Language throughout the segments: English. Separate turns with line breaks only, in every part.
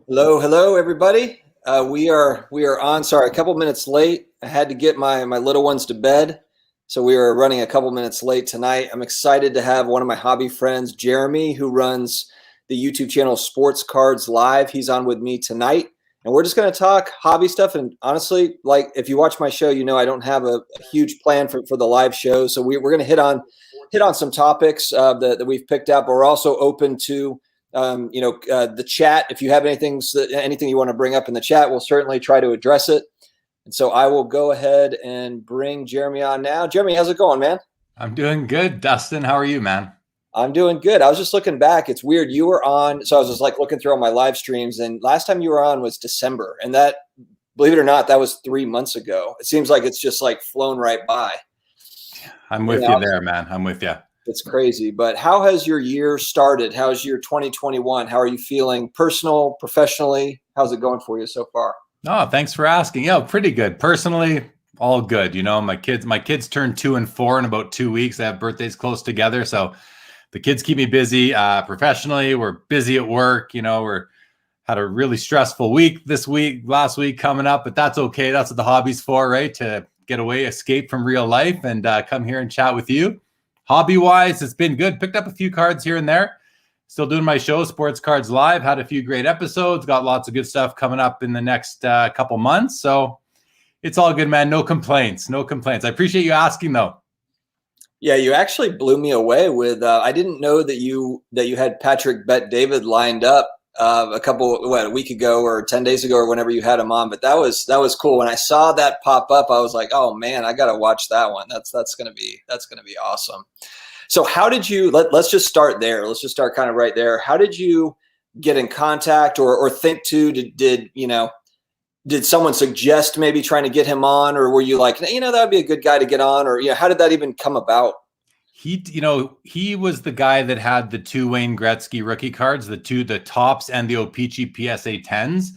Hello, everybody. We are on. Sorry, a couple minutes late. I had to get my little ones to bed, so we are running a couple minutes late tonight. I'm excited to have one of my hobby friends, Jeremy, who runs the YouTube channel Sportcards Live. He's on with me tonight, and we're just going to talk hobby stuff. And honestly, like if you watch my show, you know I don't have a huge plan for the live show, so we're going to hit on some topics that we've picked up. But we're also open to the chat. If you have anything you want to bring up in the chat, we'll certainly try to address it. And so I will go ahead and bring Jeremy on now. Jeremy, how's it going, man?
I'm doing good. Dustin, how are you, man?
I'm doing good. I was just looking back. It's weird. You were on. So I was just like looking through all my live streams, and last time you were on was December. And that, believe it or not, that was 3 months ago. It seems like it's just like flown right by.
I'm with you there, man. I'm with you.
It's crazy. But how has your year started? How's your 2021? How are you feeling personal, professionally? How's it going for you so far?
Oh, thanks for asking. Yeah, pretty good. Personally, all good. You know, my kids turned 2 and 4 in about 2 weeks. They have birthdays close together. So the kids keep me busy. Professionally, we're busy at work. You know, had a really stressful week last week coming up, but that's okay. That's what the hobby's for, right? To get away, escape from real life, and come here and chat with you. Hobby-wise, it's been good. Picked up a few cards here and there. Still doing my show, Sportscards Live. Had a few great episodes. Got lots of good stuff coming up in the next couple months. So it's all good, man. No complaints. No complaints. I appreciate you asking, though.
Yeah, you actually blew me away with. I didn't know that you had Patrick Bet David lined up a week ago or 10 days ago or whenever you had him on. But that was cool. When I saw that pop up, I was like, oh man, I gotta watch that one. That's gonna be awesome. So how did you let's just start there. Let's just start kind of right there. How did you get in contact or think to did someone suggest maybe trying to get him on, or were you like, that would be a good guy to get on, or how did that even come about?
He was the guy that had the 2 Wayne Gretzky rookie cards, the Tops and the O-Pee-Chee PSA 10s.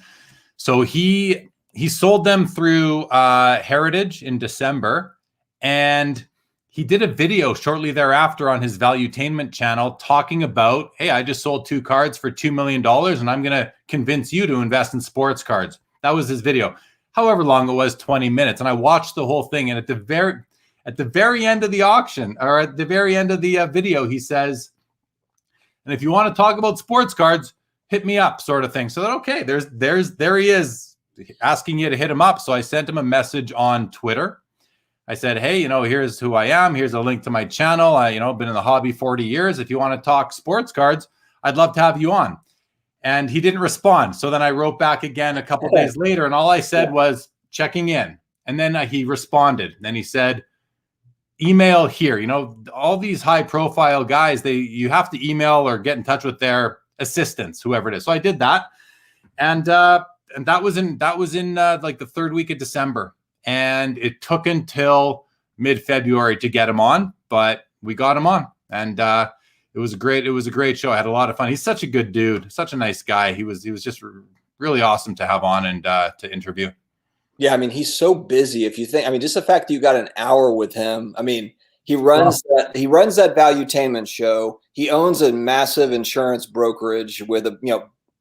So he sold them through Heritage in December, and he did a video shortly thereafter on his Valuetainment channel talking about, hey, I just sold 2 cards for $2 million, and I'm going to convince you to invest in sports cards. That was his video. However long it was, 20 minutes. And I watched the whole thing, and at the very end of the auction, or at the very end of the video, he says, and if you want to talk about sports cards, hit me up, sort of thing. So that, okay, there he is asking you to hit him up. So I sent him a message on Twitter. I said, hey, here's who I am. Here's a link to my channel. Been in the hobby 40 years. If you want to talk sports cards, I'd love to have you on. And he didn't respond. So then I wrote back again a couple of days later, and all I said was checking in. And then he responded. Then he said, email here. All these high profile guys, you have to email or get in touch with their assistants, whoever it is. So I did that. And that was in like the 3rd week of December. And it took until mid-February to get him on, but we got him on. And it was a great show. I had a lot of fun. He's such a good dude, such a nice guy. He was just really awesome to have on and to interview.
Yeah, I mean, he's so busy. If you think, I mean, just the fact that you got an hour with him. I mean, he runs that Valuetainment show. He owns a massive insurance brokerage with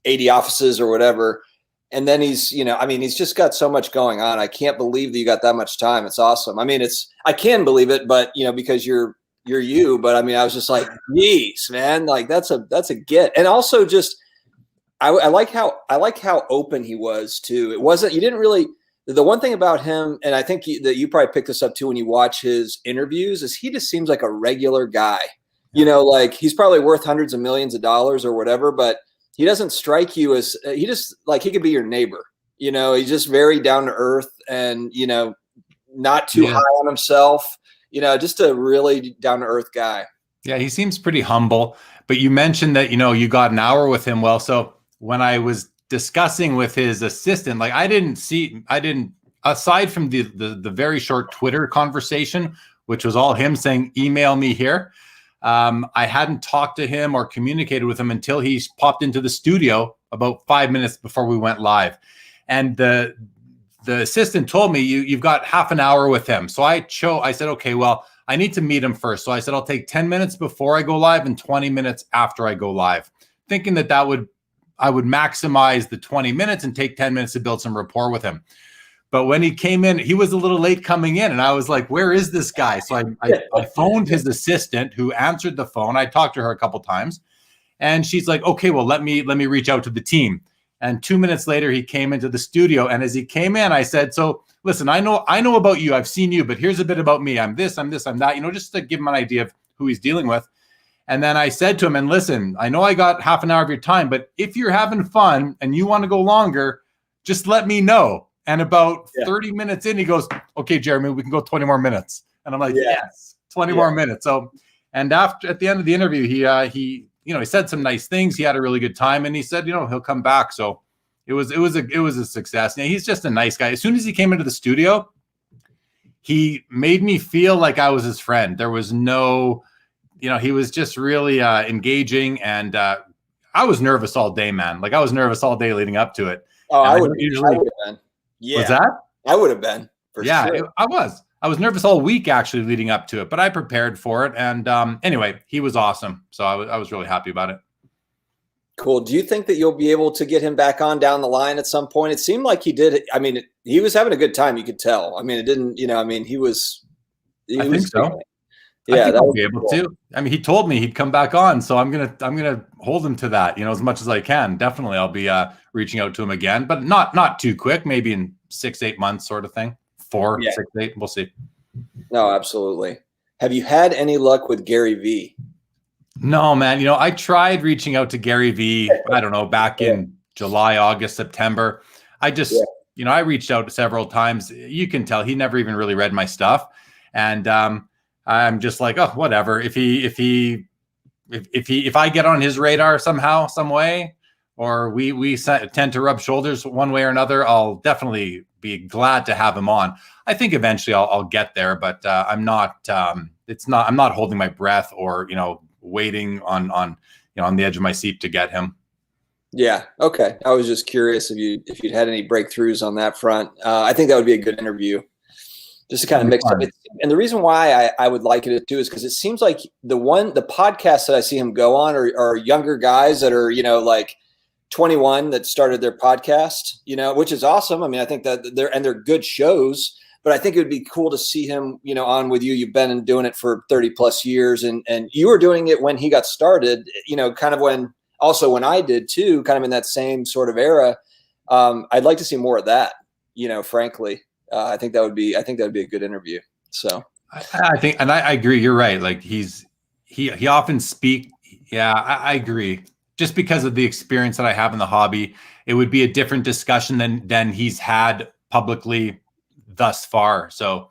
80 offices or whatever. And then he's just got so much going on. I can't believe that you got that much time. It's awesome. I mean, I can believe it, but because you're you. But I mean, I was just like, geez, man, like that's a get. And also just, I like how open he was too. It wasn't, you didn't really. The one thing about him, and I think that you probably picked this up too when you watch his interviews, is he just seems like a regular guy. Like he's probably worth hundreds of millions of dollars or whatever, but he doesn't strike you as he could be your neighbor. He's just very down to earth and not too high on himself. Just a really down to earth guy.
Yeah, he seems pretty humble. But you mentioned that you got an hour with him. Well, so when I was discussing with his assistant, like I didn't aside from the very short Twitter conversation, which was all him saying, email me here. I hadn't talked to him or communicated with him until he popped into the studio about 5 minutes before we went live. And the assistant told me, you've got half an hour with him. So I said, okay, well, I need to meet him first. So I said, I'll take 10 minutes before I go live and 20 minutes after I go live, thinking that would maximize the 20 minutes and take 10 minutes to build some rapport with him. But when he came in, he was a little late coming in, and I was like, where is this guy? So I phoned his assistant, who answered the phone. I talked to her a couple times, and she's like, okay, well, let me reach out to the team. And 2 minutes later, he came into the studio. And as he came in, I said, so listen, I know about you. I've seen you, but here's a bit about me. I'm this, I'm that, just to give him an idea of who he's dealing with. And then I said to him, and listen, I know I got half an hour of your time, but if you're having fun and you want to go longer, just let me know. And about 30 minutes in, he goes, okay, Jeremy, we can go 20 more minutes. And I'm like, yes, 20 more minutes. So, and at the end of the interview, he said some nice things. He had a really good time, and he said, he'll come back. So it was a success. And he's just a nice guy. As soon as he came into the studio, he made me feel like I was his friend. There was no, he was just really engaging. And I was nervous all day, man. Like I was nervous all day leading up to it.
Oh, I would have been. Yeah.
Was that?
I would have been. For sure.
I was nervous all week actually leading up to it, but I prepared for it. And anyway, he was awesome. So I was really happy about it.
Cool. Do you think that you'll be able to get him back on down the line at some point? It seemed like he did. I mean, he was having a good time. You could tell. I mean, it didn't, he was.
I think so. Yeah, that would be able to. I mean, he told me he'd come back on, so I'm gonna hold him to that. As much as I can. Definitely, I'll be reaching out to him again, but not too quick. Maybe in 6-8 months, sort of thing. 4, 6, 8. We'll see.
No, absolutely. Have you had any luck with Gary V?
No, man. I tried reaching out to Gary V. I don't know, back in July, August, September. I just, I reached out several times. You can tell he never even really read my stuff, and I'm just like, oh, whatever. If I get on his radar somehow, some way, or we tend to rub shoulders one way or another, I'll definitely be glad to have him on. I think eventually I'll get there, but I'm not. I'm not holding my breath or waiting on the edge of my seat to get him.
Yeah. Okay. I was just curious if you'd had any breakthroughs on that front. I think that would be a good interview. Just to kind of mix up. And the reason why I would like it too is because it seems like the podcasts that I see him go on are younger guys that are, like 21 that started their podcast, which is awesome. I mean, I think that they're good shows, but I think it would be cool to see him, on with you. You've been doing it for 30 plus years and you were doing it when he got started, kind of when I did too, kind of in that same sort of era. I'd like to see more of that, frankly. I think that would be a good interview. So
I think, and I agree. You're right. Like he often speak. Yeah, I agree. Just because of the experience that I have in the hobby, it would be a different discussion than he's had publicly thus far. So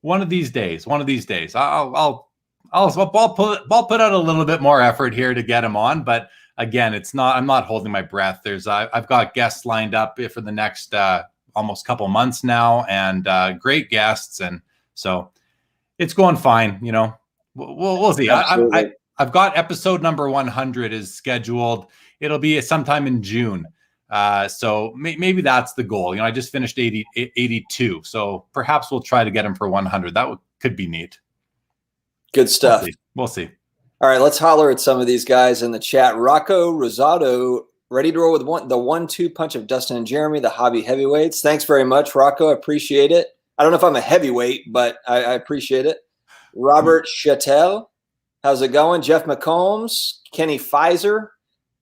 one of these days, I'll put out a little bit more effort here to get him on. But again, I'm not holding my breath. I've got guests lined up for the next almost couple months now, and great guests, and so it's going fine. We'll see. I've got episode number 100 is scheduled. It'll be sometime in June. So maybe that's the goal. I just finished 82, so perhaps we'll try to get him for 100. That could be neat.
Good stuff.
We'll see.
All right, let's holler at some of these guys in the chat. Rocco Rosado, ready to roll with the 1-2 punch of Dustin and Jeremy, the hobby heavyweights. Thanks very much, Rocco. I appreciate it. I don't know if I'm a heavyweight, but I appreciate it. Robert Chattel, how's it going? Jeff McCombs, Kenny Pfizer,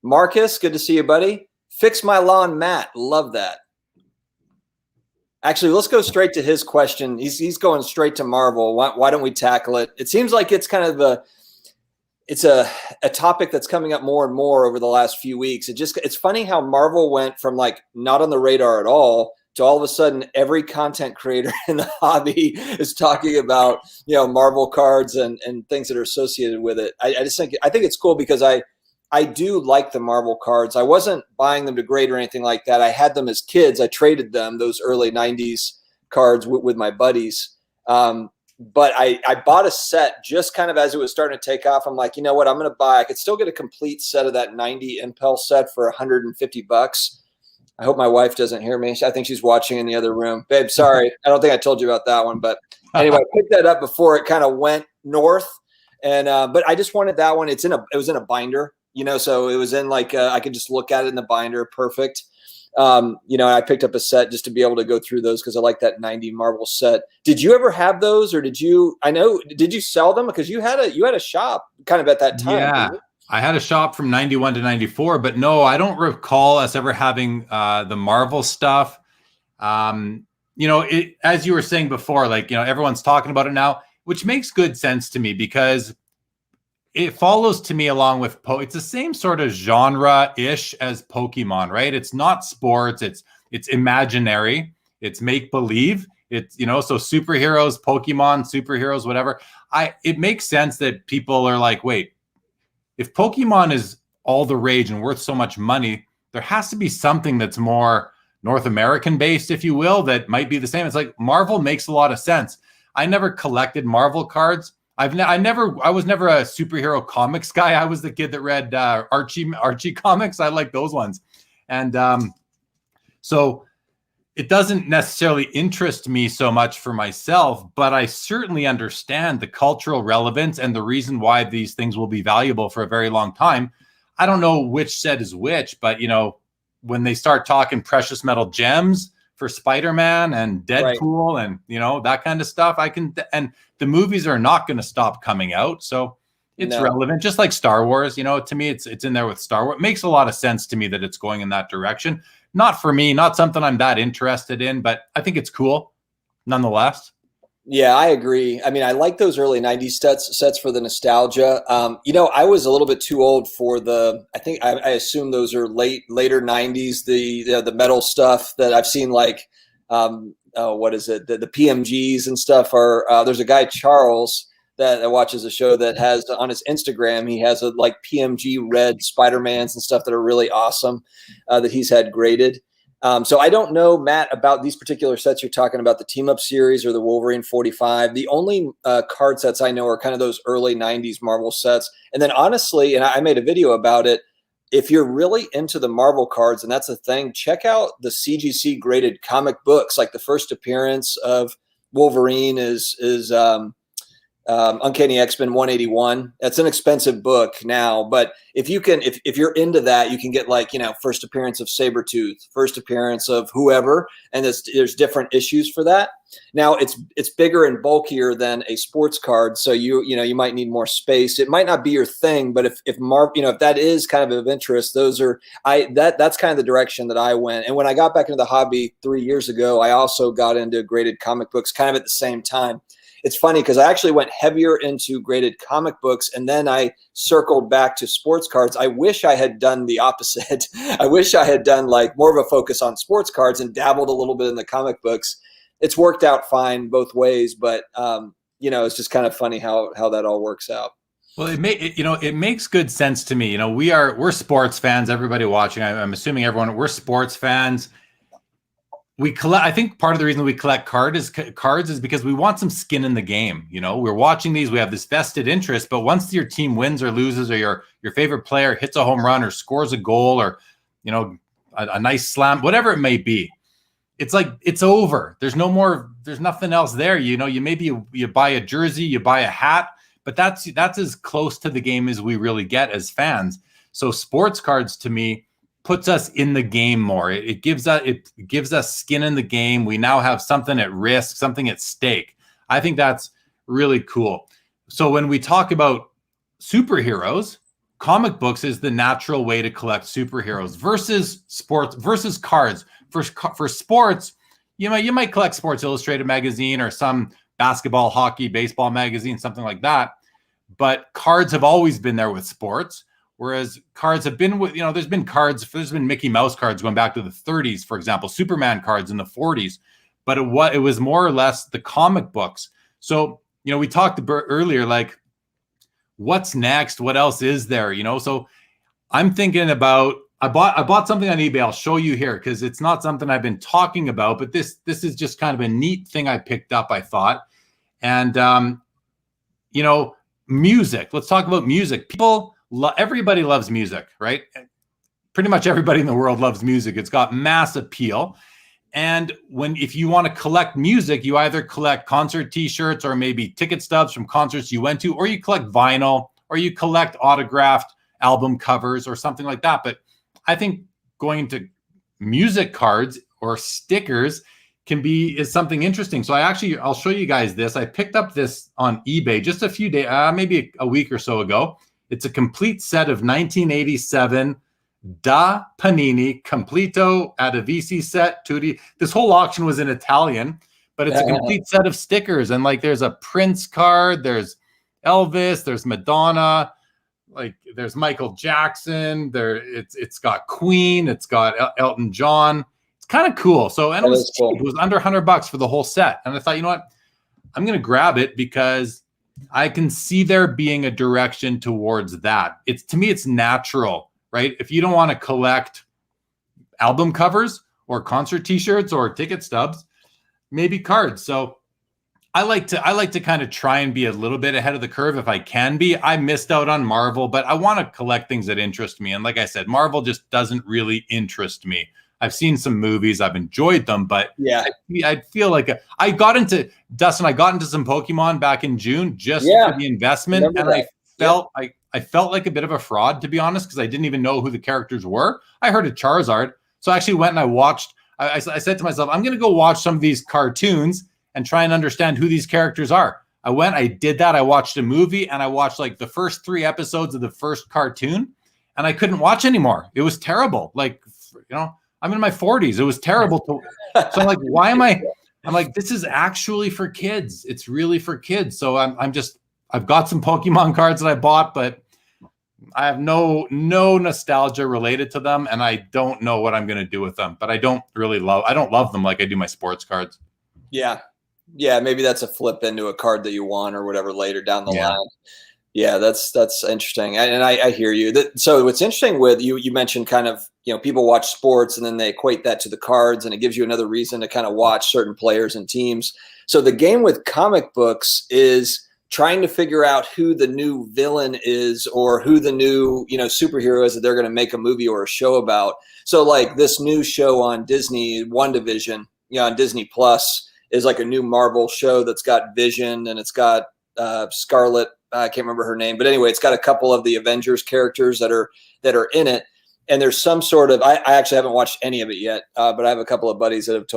Marcus, good to see you, buddy. Fix My Lawn, Matt, love that. Actually, let's go straight to his question. He's going straight to Marvel. Why don't we tackle it? It seems like it's kind of it's a topic that's coming up more and more over the last few weeks. It's funny how Marvel went from like not on the radar at all to all of a sudden every content creator in the hobby is talking about, Marvel cards and things that are associated with it. I think it's cool because I do like the Marvel cards. I wasn't buying them to grade or anything like that. I had them as kids. I traded them, those early 90s cards with my buddies. But I bought a set just kind of as it was starting to take off. I'm like, you know what? I'm going to buy. I could still get a complete set of that 90 Impel set for $150. I hope my wife doesn't hear me. I think she's watching in the other room. Babe, sorry. I don't think I told you about that one. But anyway, I picked that up before it kind of went north. And but I just wanted that one. It was in a binder. so it was in like I could just look at it in the binder, perfect. I picked up a set just to be able to go through those because I like that 90 Marvel set. Did you ever have those, or did you sell them? Because you had a shop kind of at that time.
Yeah, I had a shop from 91 to 94, but no, I don't recall us ever having the Marvel stuff. As you were saying before, like, everyone's talking about it now, which makes good sense to me because it follows to me along with it's the same sort of genre-ish as Pokemon, right? It's not sports, it's imaginary, it's make-believe. It's, so superheroes, Pokemon, superheroes, whatever. It makes sense that people are like, wait, if Pokemon is all the rage and worth so much money, there has to be something that's more North American based, if you will, that might be the same. It's like Marvel makes a lot of sense. I never collected Marvel cards. I was never a superhero comics guy. I was the kid that read Archie comics. I like those ones. And so it doesn't necessarily interest me so much for myself, but I certainly understand the cultural relevance and the reason why these things will be valuable for a very long time. I don't know which set is which, but when they start talking precious metal gems for Spider-Man and Deadpool, right, and that kind of stuff, and the movies are not going to stop coming out, so it's relevant, just like Star Wars. To me, it's in there with Star Wars. It makes a lot of sense to me that it's going in that direction. Not for me, not something I'm that interested in, but I think it's cool nonetheless.
Yeah, I agree. I mean, I like those early 90s sets for the nostalgia. I was a little bit too old for I assume those are later 90s, the metal stuff that I've seen, like, what is it? The PMGs and stuff are, there's a guy, Charles, that watches a show that has on his Instagram, he has like PMG red Spider-Mans and stuff that are really awesome that he's had graded. So I don't know, Matt, about these particular sets you're talking about, the Team Up series or the Wolverine 45. The only card sets I know are kind of those early 90s Marvel sets. And then honestly, and I made a video about it, if you're really into the Marvel cards, and that's the thing, check out the CGC graded comic books. Like the first appearance of Wolverine is Uncanny X-Men 181. That's an expensive book now, but if you're into that, you can get like, first appearance of Sabretooth, first appearance of whoever, and there's different issues for that. Now it's bigger and bulkier than a sports card, so you might need more space. It might not be your thing, but if that is kind of interest, that's kind of the direction that I went. And when I got back into the hobby 3 years ago, I also got into graded comic books kind of at the same time. It's funny because I actually went heavier into graded comic books, and then I circled back to sports cards. I wish I had done the opposite. I wish I had done like more of a focus on sports cards and dabbled a little bit in the comic books. It's worked out fine both ways, but it's just kind of funny how that all works out.
Well, it makes good sense to me. We're sports fans. Everybody watching, I'm assuming we're sports fans. I think part of the reason we collect cards is because we want some skin in the game. We're watching these, we have this vested interest, but once your team wins or loses, or your favorite player hits a home run or scores a goal, or, a nice slam, whatever it may be, it's like, it's over. There's nothing else there. Maybe you buy a jersey, you buy a hat, but that's as close to the game as we really get as fans. So sports cards to me puts us in the game more. It gives us skin in the game. We now have something at risk, something at stake. I think that's really cool. So when we talk about superheroes, comic books is the natural way to collect superheroes versus sports, versus cards. For sports, you might collect Sports Illustrated magazine or some basketball, hockey, baseball magazine, something like that. But cards have always been there with sports. Whereas cards have been with, there's been Mickey Mouse cards going back to the 30s, for example, Superman cards in the 40s, but it was more or less the comic books. So, we talked about earlier, like, what's next? What else is there? So I'm thinking about, I bought something on eBay. I'll show you here because it's not something I've been talking about, but this is just kind of a neat thing I picked up, I thought. And, music. Let's talk about music. Everybody loves music, right? Pretty much everybody in the world loves music. It's got mass appeal. And if you want to collect music, you either collect concert t-shirts or maybe ticket stubs from concerts you went to, or you collect vinyl, or you collect autographed album covers or something like that. But I think going into music cards or stickers is something interesting. So I'll show you guys this. I picked up this on eBay just a few days, maybe a week or so ago. It's a complete set of 1987 Da Panini Completo Adavisi set Tutti. This whole auction was in Italian, but it's a complete set of stickers. And like, there's a Prince card, there's Elvis, there's Madonna, like there's Michael Jackson, it's got Queen, it's got Elton John. It's kind of cool. So, and it was cheap. It was under $100 for the whole set. And I thought, you know what, I'm going to grab it because I can see there being a direction towards that. To me, it's natural, right? If you don't want to collect album covers or concert t-shirts or ticket stubs, maybe cards. So I like to kind of try and be a little bit ahead of the curve if I can be. I missed out on Marvel, but I want to collect things that interest me. And like I said, Marvel just doesn't really interest me. I've seen some movies, I've enjoyed them, but yeah, I feel like I got into some Pokemon back in June just for the investment, and I felt I felt like a bit of a fraud, to be honest, because I didn't even know who the characters were. I heard of Charizard, so I actually went and I watched. I said to myself, I'm going to go watch some of these cartoons and try and understand who these characters are. I did that. I watched a movie and I watched like the first 3 episodes of the first cartoon, and I couldn't watch anymore. It was terrible. Like, you know, I'm in my 40s. It was terrible. So I'm like, why am I? I'm like, this is actually for kids. It's really for kids. So I've got some Pokemon cards that I bought, but I have no nostalgia related to them, and I don't know what I'm going to do with them. But I don't love them like I do my sports cards.
Yeah, maybe that's a flip into a card that you want or whatever later down the line. Yeah, that's interesting, and I hear you. So what's interesting with you mentioned kind of, you know, people watch sports and then they equate that to the cards, and it gives you another reason to kind of watch certain players and teams. So the game with comic books is trying to figure out who the new villain is or who the new, you know, superhero is that they're going to make a movie or a show about. So like this new show on Disney, WandaVision, you know, on Disney Plus, is like a new Marvel show that's got Vision and it's got Scarlet. I can't remember her name, but anyway, it's got a couple of the Avengers characters that are in it. And there's some sort of, I actually haven't watched any of it yet, but I have a couple of buddies that have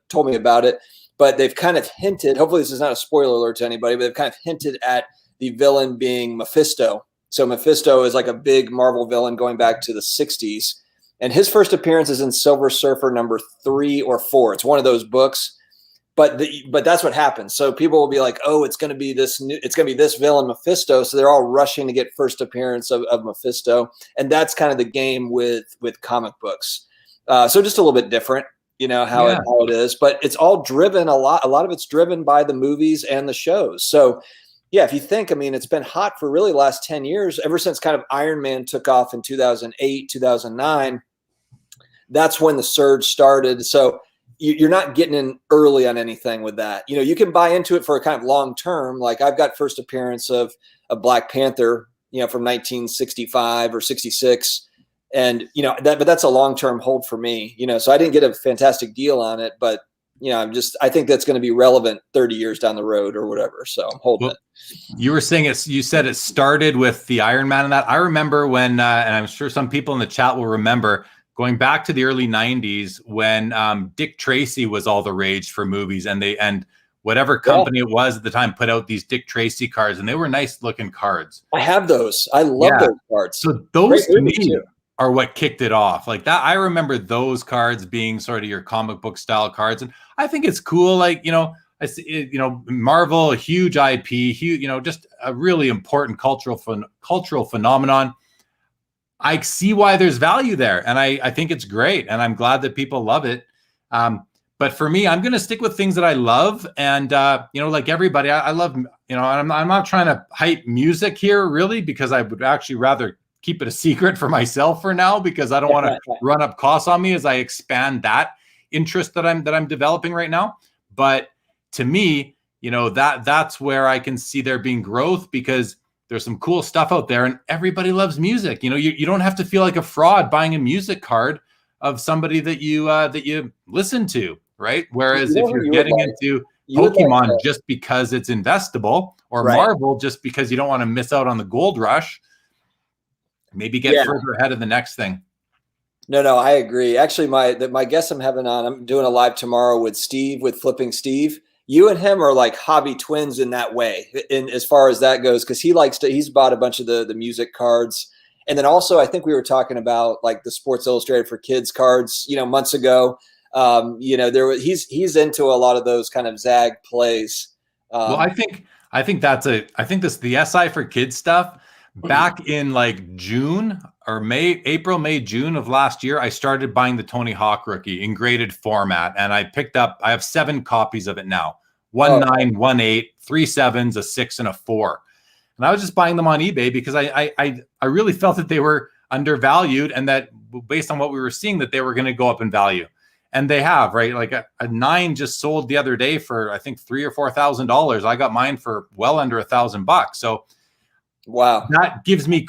told me about it. But they've kind of hinted, hopefully this is not a spoiler alert to anybody, but they've kind of hinted at the villain being Mephisto. So Mephisto is like a big Marvel villain going back to the 60s. And his first appearance is in Silver Surfer number 3 or 4. It's one of those books. But that's what happens. So people will be like, oh, it's going to be this villain Mephisto. So they're all rushing to get first appearance of Mephisto. And that's kind of the game with comic books. So just a little bit different, you know, how it is, but it's all driven a lot of it's driven by the movies and the shows. So yeah, if you think, I mean, it's been hot for really the last 10 years, ever since kind of Iron Man took off in 2008, 2009, that's when the surge started. So you're not getting in early on anything with that. You know, you can buy into it for a kind of long term. Like I've got first appearance of a Black Panther, you know, from 1965 or 66. And, you know, but that's a long-term hold for me, you know, so I didn't get a fantastic deal on it, but, you know, I think that's going to be relevant 30 years down the road or whatever. So I'm holding it.
You were saying you said it started with the Iron Man and that. I remember when, and I'm sure some people in the chat will remember, going back to the early 90s when Dick Tracy was all the rage for movies, and whatever company it was at the time put out these Dick Tracy cards, and they were nice looking cards.
I have those. I love those cards.
So those to me are what kicked it off. Like that, I remember those cards being sort of your comic book style cards, and I think it's cool. Like, you know, I see, you know, Marvel, a huge IP, huge, you know, just a really important cultural phenomenon. I see why there's value there, and I think it's great, and I'm glad that people love it. But for me, I'm going to stick with things that I love, and you know, like everybody, I love, you know, and I'm not trying to hype music here really, because I would actually rather keep it a secret for myself for now, because I don't want to run up costs on me as I expand that interest that I'm developing right now. But to me, you know, that's where I can see there being growth, because there's some cool stuff out there and everybody loves music. You know, you don't have to feel like a fraud buying a music card of somebody that you listen to, right? Whereas if you're getting into Pokemon just because it's investable, or Marvel just because you don't want to miss out on the gold rush, maybe get further ahead of the next thing.
No, I agree. Actually, my guest I'm having on, I'm doing a live tomorrow with Steve, with Flipping Steve. You and him are like hobby twins in that way, in as far as that goes, because he's bought a bunch of the music cards. And then also, I think we were talking about like the Sports Illustrated for Kids cards, months ago. He's into a lot of those kind of Zag plays.
Well, I think the SI for Kids stuff back in like June or April, May, June of last year, I started buying the Tony Hawk rookie in graded format, and I have 7 copies of it now. 1 9, 1 8, 3 7s, a 6, and a 4. And I was just buying them on eBay because I really felt that they were undervalued, and that based on what we were seeing, that they were going to go up in value. And they have, right? Like a 9 just sold the other day for, I think, $3,000 or $4,000. I got mine for well under $1,000. So
wow,
that gives me,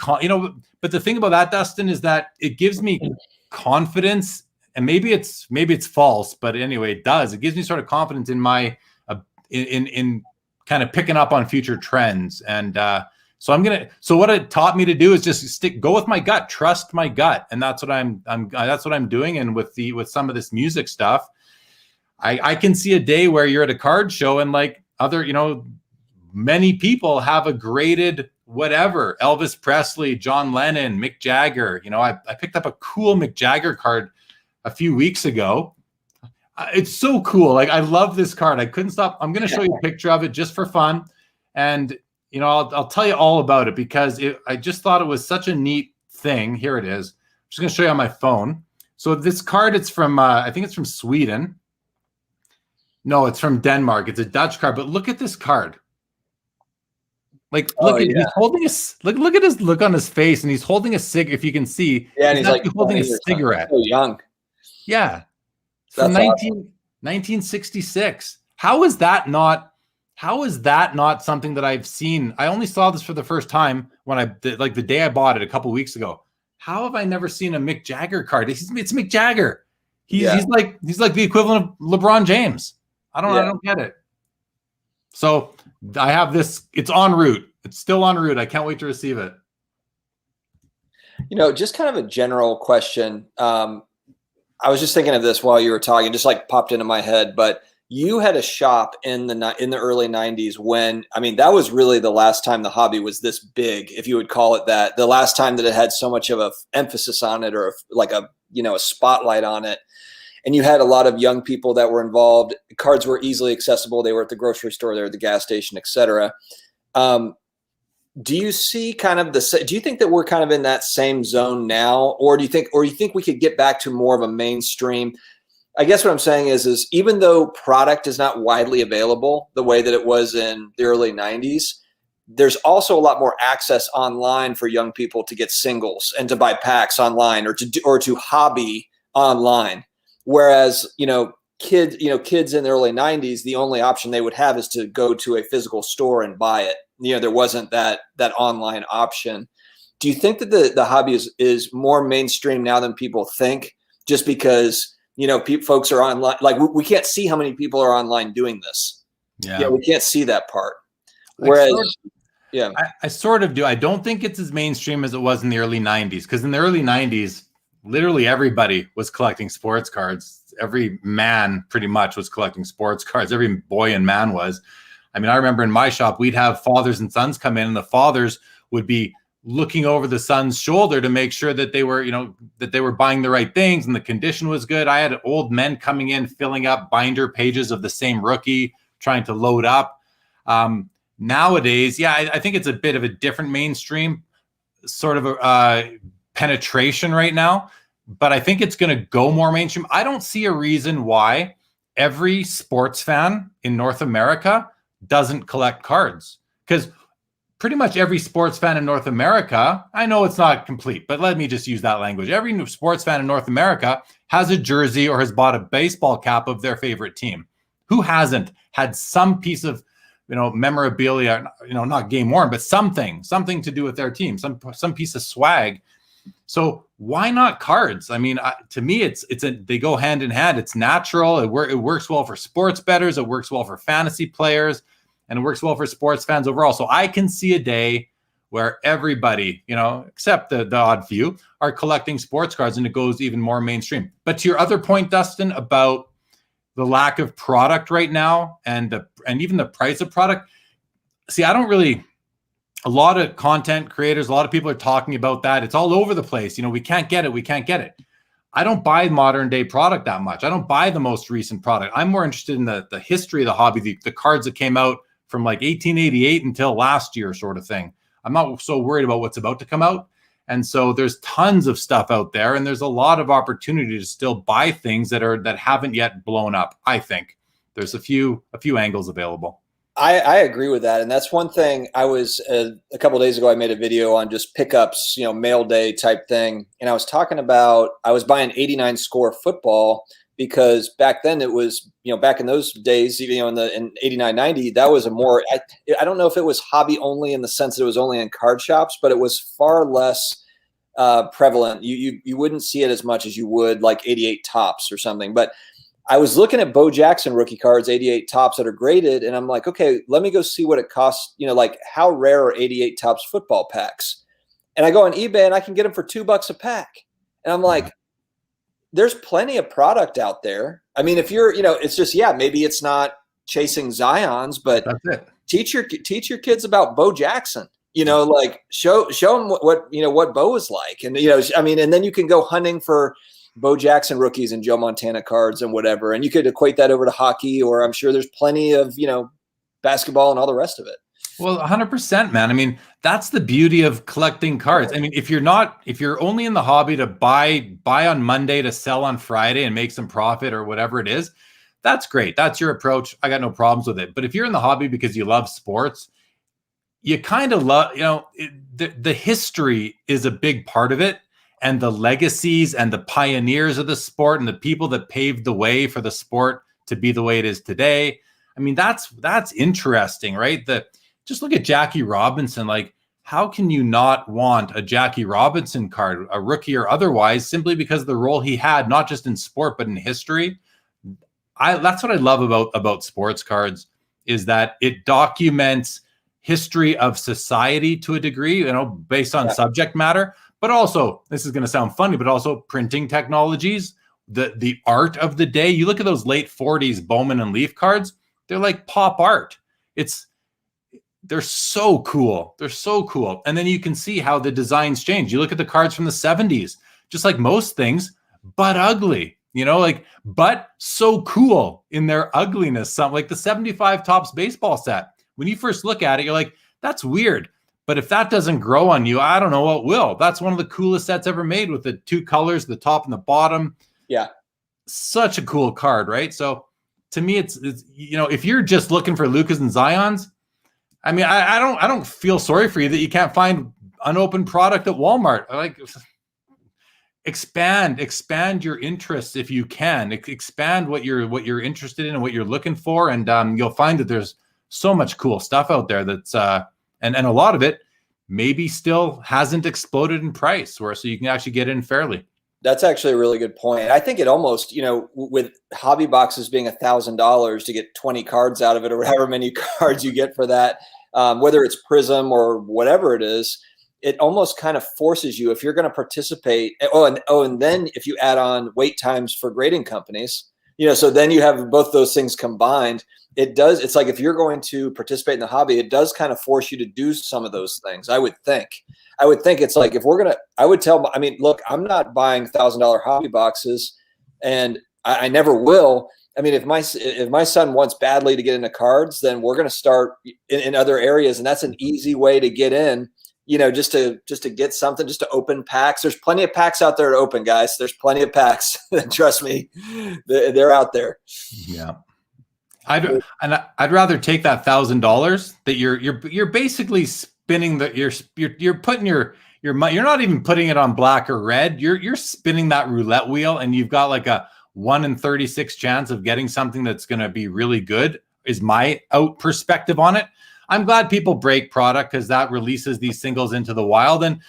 but the thing about that, Dustin, is that it gives me confidence, and maybe it's false, but anyway, it does. It gives me sort of confidence in my, in kind of picking up on future trends. And so what it taught me to do is just go with my gut, trust my gut. And that's what I'm doing. And with some of this music stuff, I can see a day where you're at a card show and like other, many people have a graded whatever, Elvis Presley, John Lennon, Mick Jagger. I picked up a cool Mick Jagger card a few weeks ago. It's so cool. Like, I love this card. I couldn't stop. I'm going to show you a picture of it just for fun. And, I'll tell you all about it because I just thought it was such a neat thing. Here it is. I'm just going to show you on my phone. So this card, it's from, I think it's from Sweden. No, it's from Denmark. It's a Dutch card, but look at this card. Like, he's holding look at his look on his face, and he's holding a if you can see.
Yeah, and he's like
holding a cigarette.
So young.
Yeah. From 1966. How is that not something that I've seen? I only saw this for the first time when the day I bought it a couple weeks ago. How have I never seen a Mick Jagger card? It's Mick Jagger. He's like the equivalent of LeBron James. I don't get it. So I have this. It's en route. It's still en route. I can't wait to receive it.
Just kind of a general question. I was just thinking of this while you were talking, just like popped into my head. But you had a shop in the early 90s when, that was really the last time the hobby was this big, if you would call it that. The last time that it had so much of a emphasis on it, or a spotlight on it. And you had a lot of young people that were involved. Cards were easily accessible. They were at the grocery store, they were at the gas station, etc. Do you see do you think that we're kind of in that same zone now, or do you think we could get back to more of a mainstream? I guess what I'm saying is even though product is not widely available the way that it was in the early 90s, there's also a lot more access online for young people to get singles and to buy packs online, or to hobby online. Whereas, kids in the early 90s, the only option they would have is to go to a physical store and buy it. There wasn't that online option. Do you think that the hobby is more mainstream now than people think, just because, folks are online? Like, we can't see how many people are online doing this. Yeah, we can't see that part. Whereas,
I sort of do. I don't think it's as mainstream as it was in the early 90s, because in the early 90s, literally everybody was collecting sports cards. Every man pretty much was collecting sports cards. Every boy and man was. I remember in my shop, we'd have fathers and sons come in, and the fathers would be looking over the son's shoulder to make sure that they were, that they were buying the right things and the condition was good. I had old men coming in, filling up binder pages of the same rookie, trying to load up. Nowadays, I think it's a bit of a different mainstream sort of penetration right now, but I think it's going to go more mainstream. I don't see a reason why every sports fan in North America doesn't collect cards, because pretty much every sports fan in North America, I know it's not complete, but let me just use that language. Every sports fan in North America has a jersey or has bought a baseball cap of their favorite team. Who hasn't had some piece of, memorabilia, not game worn, but something to do with their team, some piece of swag. So why not cards? To me, they go hand in hand. It's natural. It works well for sports bettors. It works well for fantasy players, and it works well for sports fans overall. So I can see a day where everybody, except the odd few, are collecting sports cards, and it goes even more mainstream. But to your other point, Dustin, about the lack of product right now and even the price of product, see, a lot of content creators, a lot of people are talking about that. It's all over the place. We can't get it. I don't buy modern day product that much. I don't buy the most recent product. I'm more interested in the history of the hobby, the cards that came out from like 1888 until last year sort of thing. I'm not so worried about what's about to come out. And so there's tons of stuff out there, and there's a lot of opportunity to still buy things that haven't yet blown up. I think there's a few angles available.
I agree with that. And that's one thing I was, a couple of days ago, I made a video on just pickups, mail day type thing. And I was talking about, I was buying 89 score football because back then it was, back in those days, in 89, 90, that was a more, I don't know if it was hobby only in the sense that it was only in card shops, but it was far less prevalent. You wouldn't see it as much as you would like 88 tops or something. But I was looking at Bo Jackson rookie cards, 88 tops that are graded, and I'm like, okay, let me go see what it costs, like how rare are 88 tops football packs? And I go on eBay and I can get them for $2 a pack. And I'm like, there's plenty of product out there. I mean, if you're, it's just, maybe it's not chasing Zions, but teach your kids about Bo Jackson. Like show them what Bo was like. And, and then you can go hunting for Bo Jackson rookies and Joe Montana cards and whatever. And you could equate that over to hockey, or I'm sure there's plenty of, basketball and all the rest of it.
Well, 100%, man. I mean, that's the beauty of collecting cards. I mean, if you're only in the hobby to buy on Monday to sell on Friday and make some profit or whatever it is, that's great. That's your approach. I got no problems with it. But if you're in the hobby because you love sports, you kind of love, the history is a big part of it. And the legacies and the pioneers of the sport and the people that paved the way for the sport to be the way it is today. I mean, that's interesting, right? Just look at Jackie Robinson. Like, how can you not want a Jackie Robinson card, a rookie or otherwise, simply because of the role he had, not just in sport, but in history? That's what I love about sports cards, is that it documents history of society to a degree, based on subject matter. But also, this is going to sound funny, but also printing technologies, the art of the day. You look at those late 40s Bowman and Leaf cards, they're like pop art. They're so cool. They're so cool. And then you can see how the designs change. You look at the cards from the 70s, just like most things, but ugly, but so cool in their ugliness. Something like the 75 Topps baseball set. When you first look at it, you're like, that's weird. But if that doesn't grow on you, I don't know what will. That's one of the coolest sets ever made, with the two colors, the top and the bottom.
Yeah.
Such a cool card, right? So to me, it's if you're just looking for Lucas and Zions, I mean, I don't feel sorry for you that you can't find unopened product at Walmart. Like, expand your interests if you can. Expand what you're interested in and what you're looking for, and you'll find that there's so much cool stuff out there that's and a lot of it maybe still hasn't exploded in price, so you can actually get in fairly.
That's actually a really good point. I think it almost, with hobby boxes being $1,000 to get 20 cards out of it, or however many cards you get for that, whether it's Prism or whatever it is, it almost kind of forces you, if you're going to participate. And then if you add on wait times for grading companies, so then you have both those things combined. It's like, if you're going to participate in the hobby, it does kind of force you to do some of those things. I would think it's like, look, I'm not buying $1,000 hobby boxes, and I never will. I mean, if my son wants badly to get into cards, then we're going to start in other areas. And that's an easy way to get in, just to get something, just to open packs. There's plenty of packs out there to open, guys. There's plenty of packs. Trust me, they're out there. Yeah.
I'd rather take that $1,000 that you're basically spinning you're putting your money. You're not even putting it on black or red. You're spinning that roulette wheel, and you've got like a 1 in 36 chance of getting something that's going to be really good, is my perspective on it. I'm glad people break product, because that releases these singles into the wild. And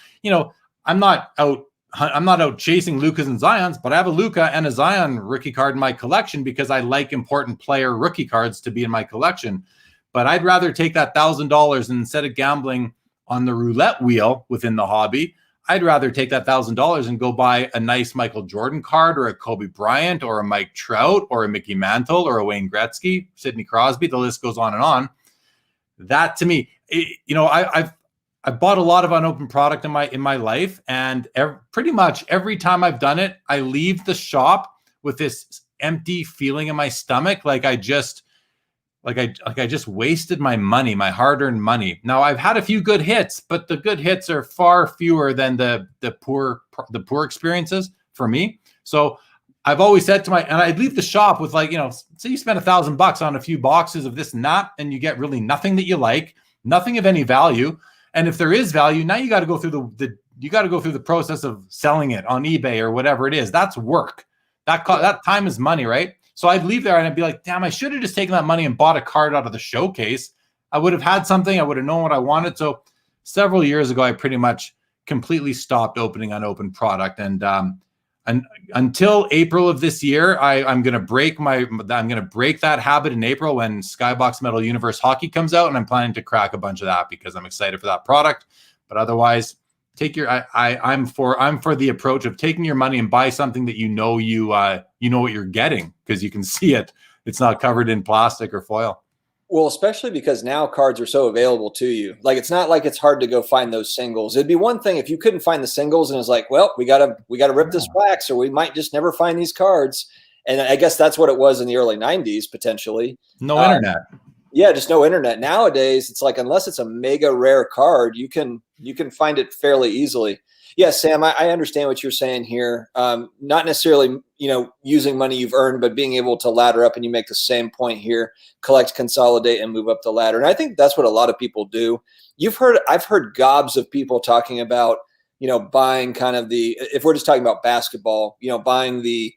I'm not out chasing Lucas and Zions, but I have a Luka and a Zion rookie card in my collection because I like important player rookie cards to be in my collection. But I'd rather take that $1,000, and instead of gambling on the roulette wheel within the hobby, I'd rather take that $1,000 and go buy a nice Michael Jordan card or a Kobe Bryant or a Mike Trout or a Mickey Mantle or a Wayne Gretzky, Sidney Crosby. The list goes on and on. That to me, I've bought a lot of unopened product in my life, and pretty much every time I've done it, I leave the shop with this empty feeling in my stomach, like I just wasted my money, my hard-earned money. Now I've had a few good hits, but the good hits are far fewer than the poor experiences for me. So I've always said and I'd leave the shop with like, say you spend $1,000 on a few boxes of this and that, and you get really nothing that you like, nothing of any value. And if there is value, now you got to go through the process of selling it on eBay or whatever it is. That's work. That time is money, right? So I'd leave there and I'd be like, damn, I should have just taken that money and bought a card out of the showcase. I would have had something. I would have known what I wanted. So several years ago, I pretty much completely stopped opening unopened product. And until April of this year, I'm going to break that habit in April when Skybox Metal Universe Hockey comes out, and I'm planning to crack a bunch of that because I'm excited for that product. But otherwise, I'm for the approach of taking your money and buy something that you know what you're getting, because you can see it. It's not covered in plastic or foil.
Well, especially because now cards are so available to you. Like, it's not like it's hard to go find those singles. It'd be one thing if you couldn't find the singles and it's like, well, we gotta rip this wax, or we might just never find these cards. And I guess that's what it was in the early 90s, potentially.
No internet.
Yeah, just no internet. Nowadays, it's like, unless it's a mega rare card, you can find it fairly easily. Yeah, Sam, I understand what you're saying here. Not necessarily, using money you've earned, but being able to ladder up, and you make the same point here: collect, consolidate, and move up the ladder. And I think that's what a lot of people do. I've heard gobs of people talking about, buying kind of if we're just talking about basketball, buying the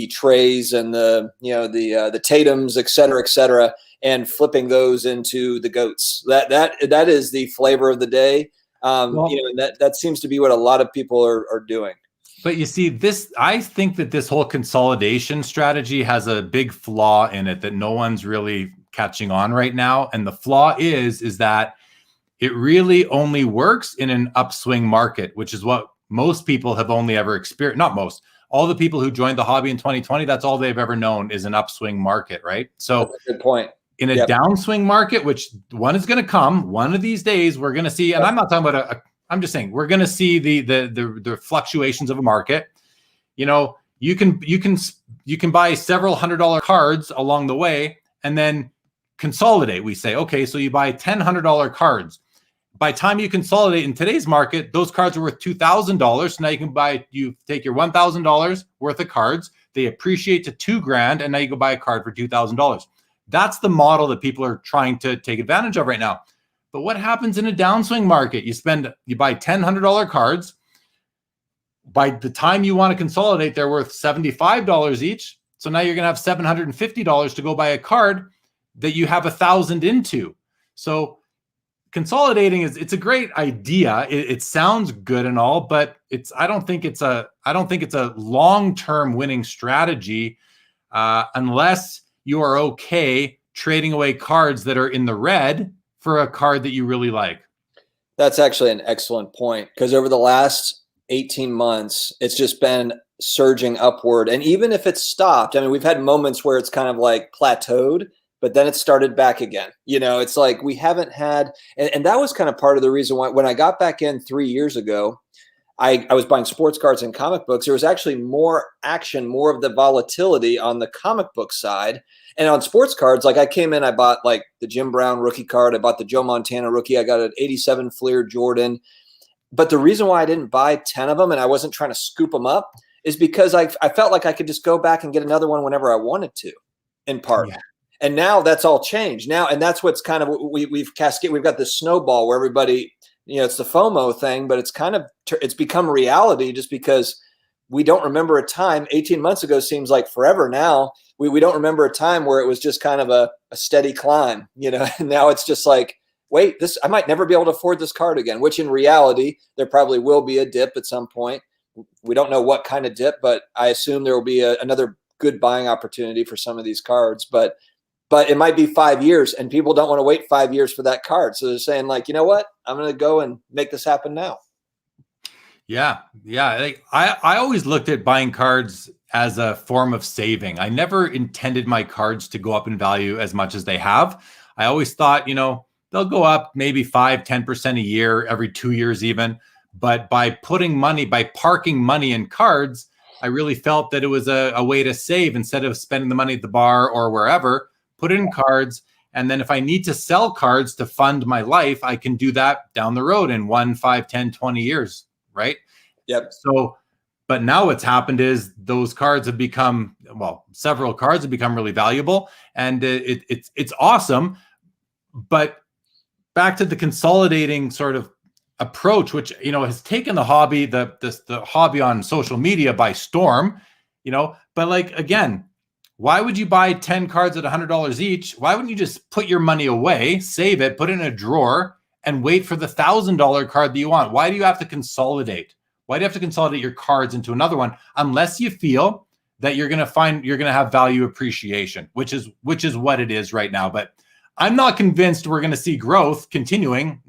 Trays and the Tatums, et cetera, and flipping those into the GOATs. That is the flavor of the day. And that seems to be what a lot of people are doing.
But you see, I think that this whole consolidation strategy has a big flaw in it that no one's really catching on right now. And the flaw is that it really only works in an upswing market, which is what most people have only ever experienced. Not most, all the people who joined the hobby in 2020, that's all they've ever known is an upswing market, right? So
that's a good point.
In a downswing market, which one is going to come one of these days, we're going to see, and I'm not talking about I'm just saying we're going to see the fluctuations of a market. You can buy several $100 cards along the way and then consolidate. We say, okay, so you buy $100 cards. By the time you consolidate in today's market, those cards are worth $2,000. So now you take your $1,000 worth of cards, they appreciate to $2,000, and now you go buy a card for $2,000. That's the model that people are trying to take advantage of right now. But what happens in a downswing market? You buy $100 cards. By the time you want to consolidate, they're worth $75 each. So now you're going to have $750 to go buy a card that you have 1,000 into. So consolidating it's a great idea. It sounds good and all, but I don't think it's a long-term winning strategy unless you are okay trading away cards that are in the red for a card that you really like.
That's actually an excellent point, because over the last 18 months, it's just been surging upward. And even if it's stopped, I mean, we've had moments where it's kind of like plateaued, but then it started back again. It's like we haven't had, and that was kind of part of the reason why when I got back in 3 years ago, I was buying sports cards and comic books. There was actually more action, more of the volatility on the comic book side. And on sports cards, like I came in, I bought like the Jim Brown rookie card. I bought the Joe Montana rookie. I got an 87 Fleer Jordan. But the reason why I didn't buy 10 of them and I wasn't trying to scoop them up is because I felt like I could just go back and get another one whenever I wanted to, in part. Yeah. And now that's all changed now. And that's what's kind of, we've got this snowball where everybody, it's the FOMO thing, but it's become reality just because we don't remember a time. 18 months ago seems like forever now. We don't remember a time where it was just kind of a steady climb, and now it's just like, wait, I might never be able to afford this card again, which in reality, there probably will be a dip at some point. We don't know what kind of dip, but I assume there will be another good buying opportunity for some of these cards. But but it might be 5 years, and people don't want to wait 5 years for that card. So they're saying like, you know what? I'm going to go and make this happen now.
Yeah. Like, I always looked at buying cards as a form of saving. I never intended my cards to go up in value as much as they have. I always thought, they'll go up maybe 5-10% a year, every 2 years even. But by parking money in cards, I really felt that it was a way to save instead of spending the money at the bar or wherever. Put it in cards. And then if I need to sell cards to fund my life, I can do that down the road in 1, 5, 10, 20 years. Right.
Yep.
So, but now what's happened is those cards have become, several cards have become really valuable, and it's awesome. But back to the consolidating sort of approach, which, has taken the hobby, the hobby on social media by storm, but like, again, why would you buy 10 cards at $100 each? Why wouldn't you just put your money away, save it, put it in a drawer, and wait for the $1,000 card that you want? Why do you have to consolidate? Why do you have to consolidate your cards into another one unless you feel that you're going to have value appreciation, which is what it is right now. But I'm not convinced we're going to see growth continuing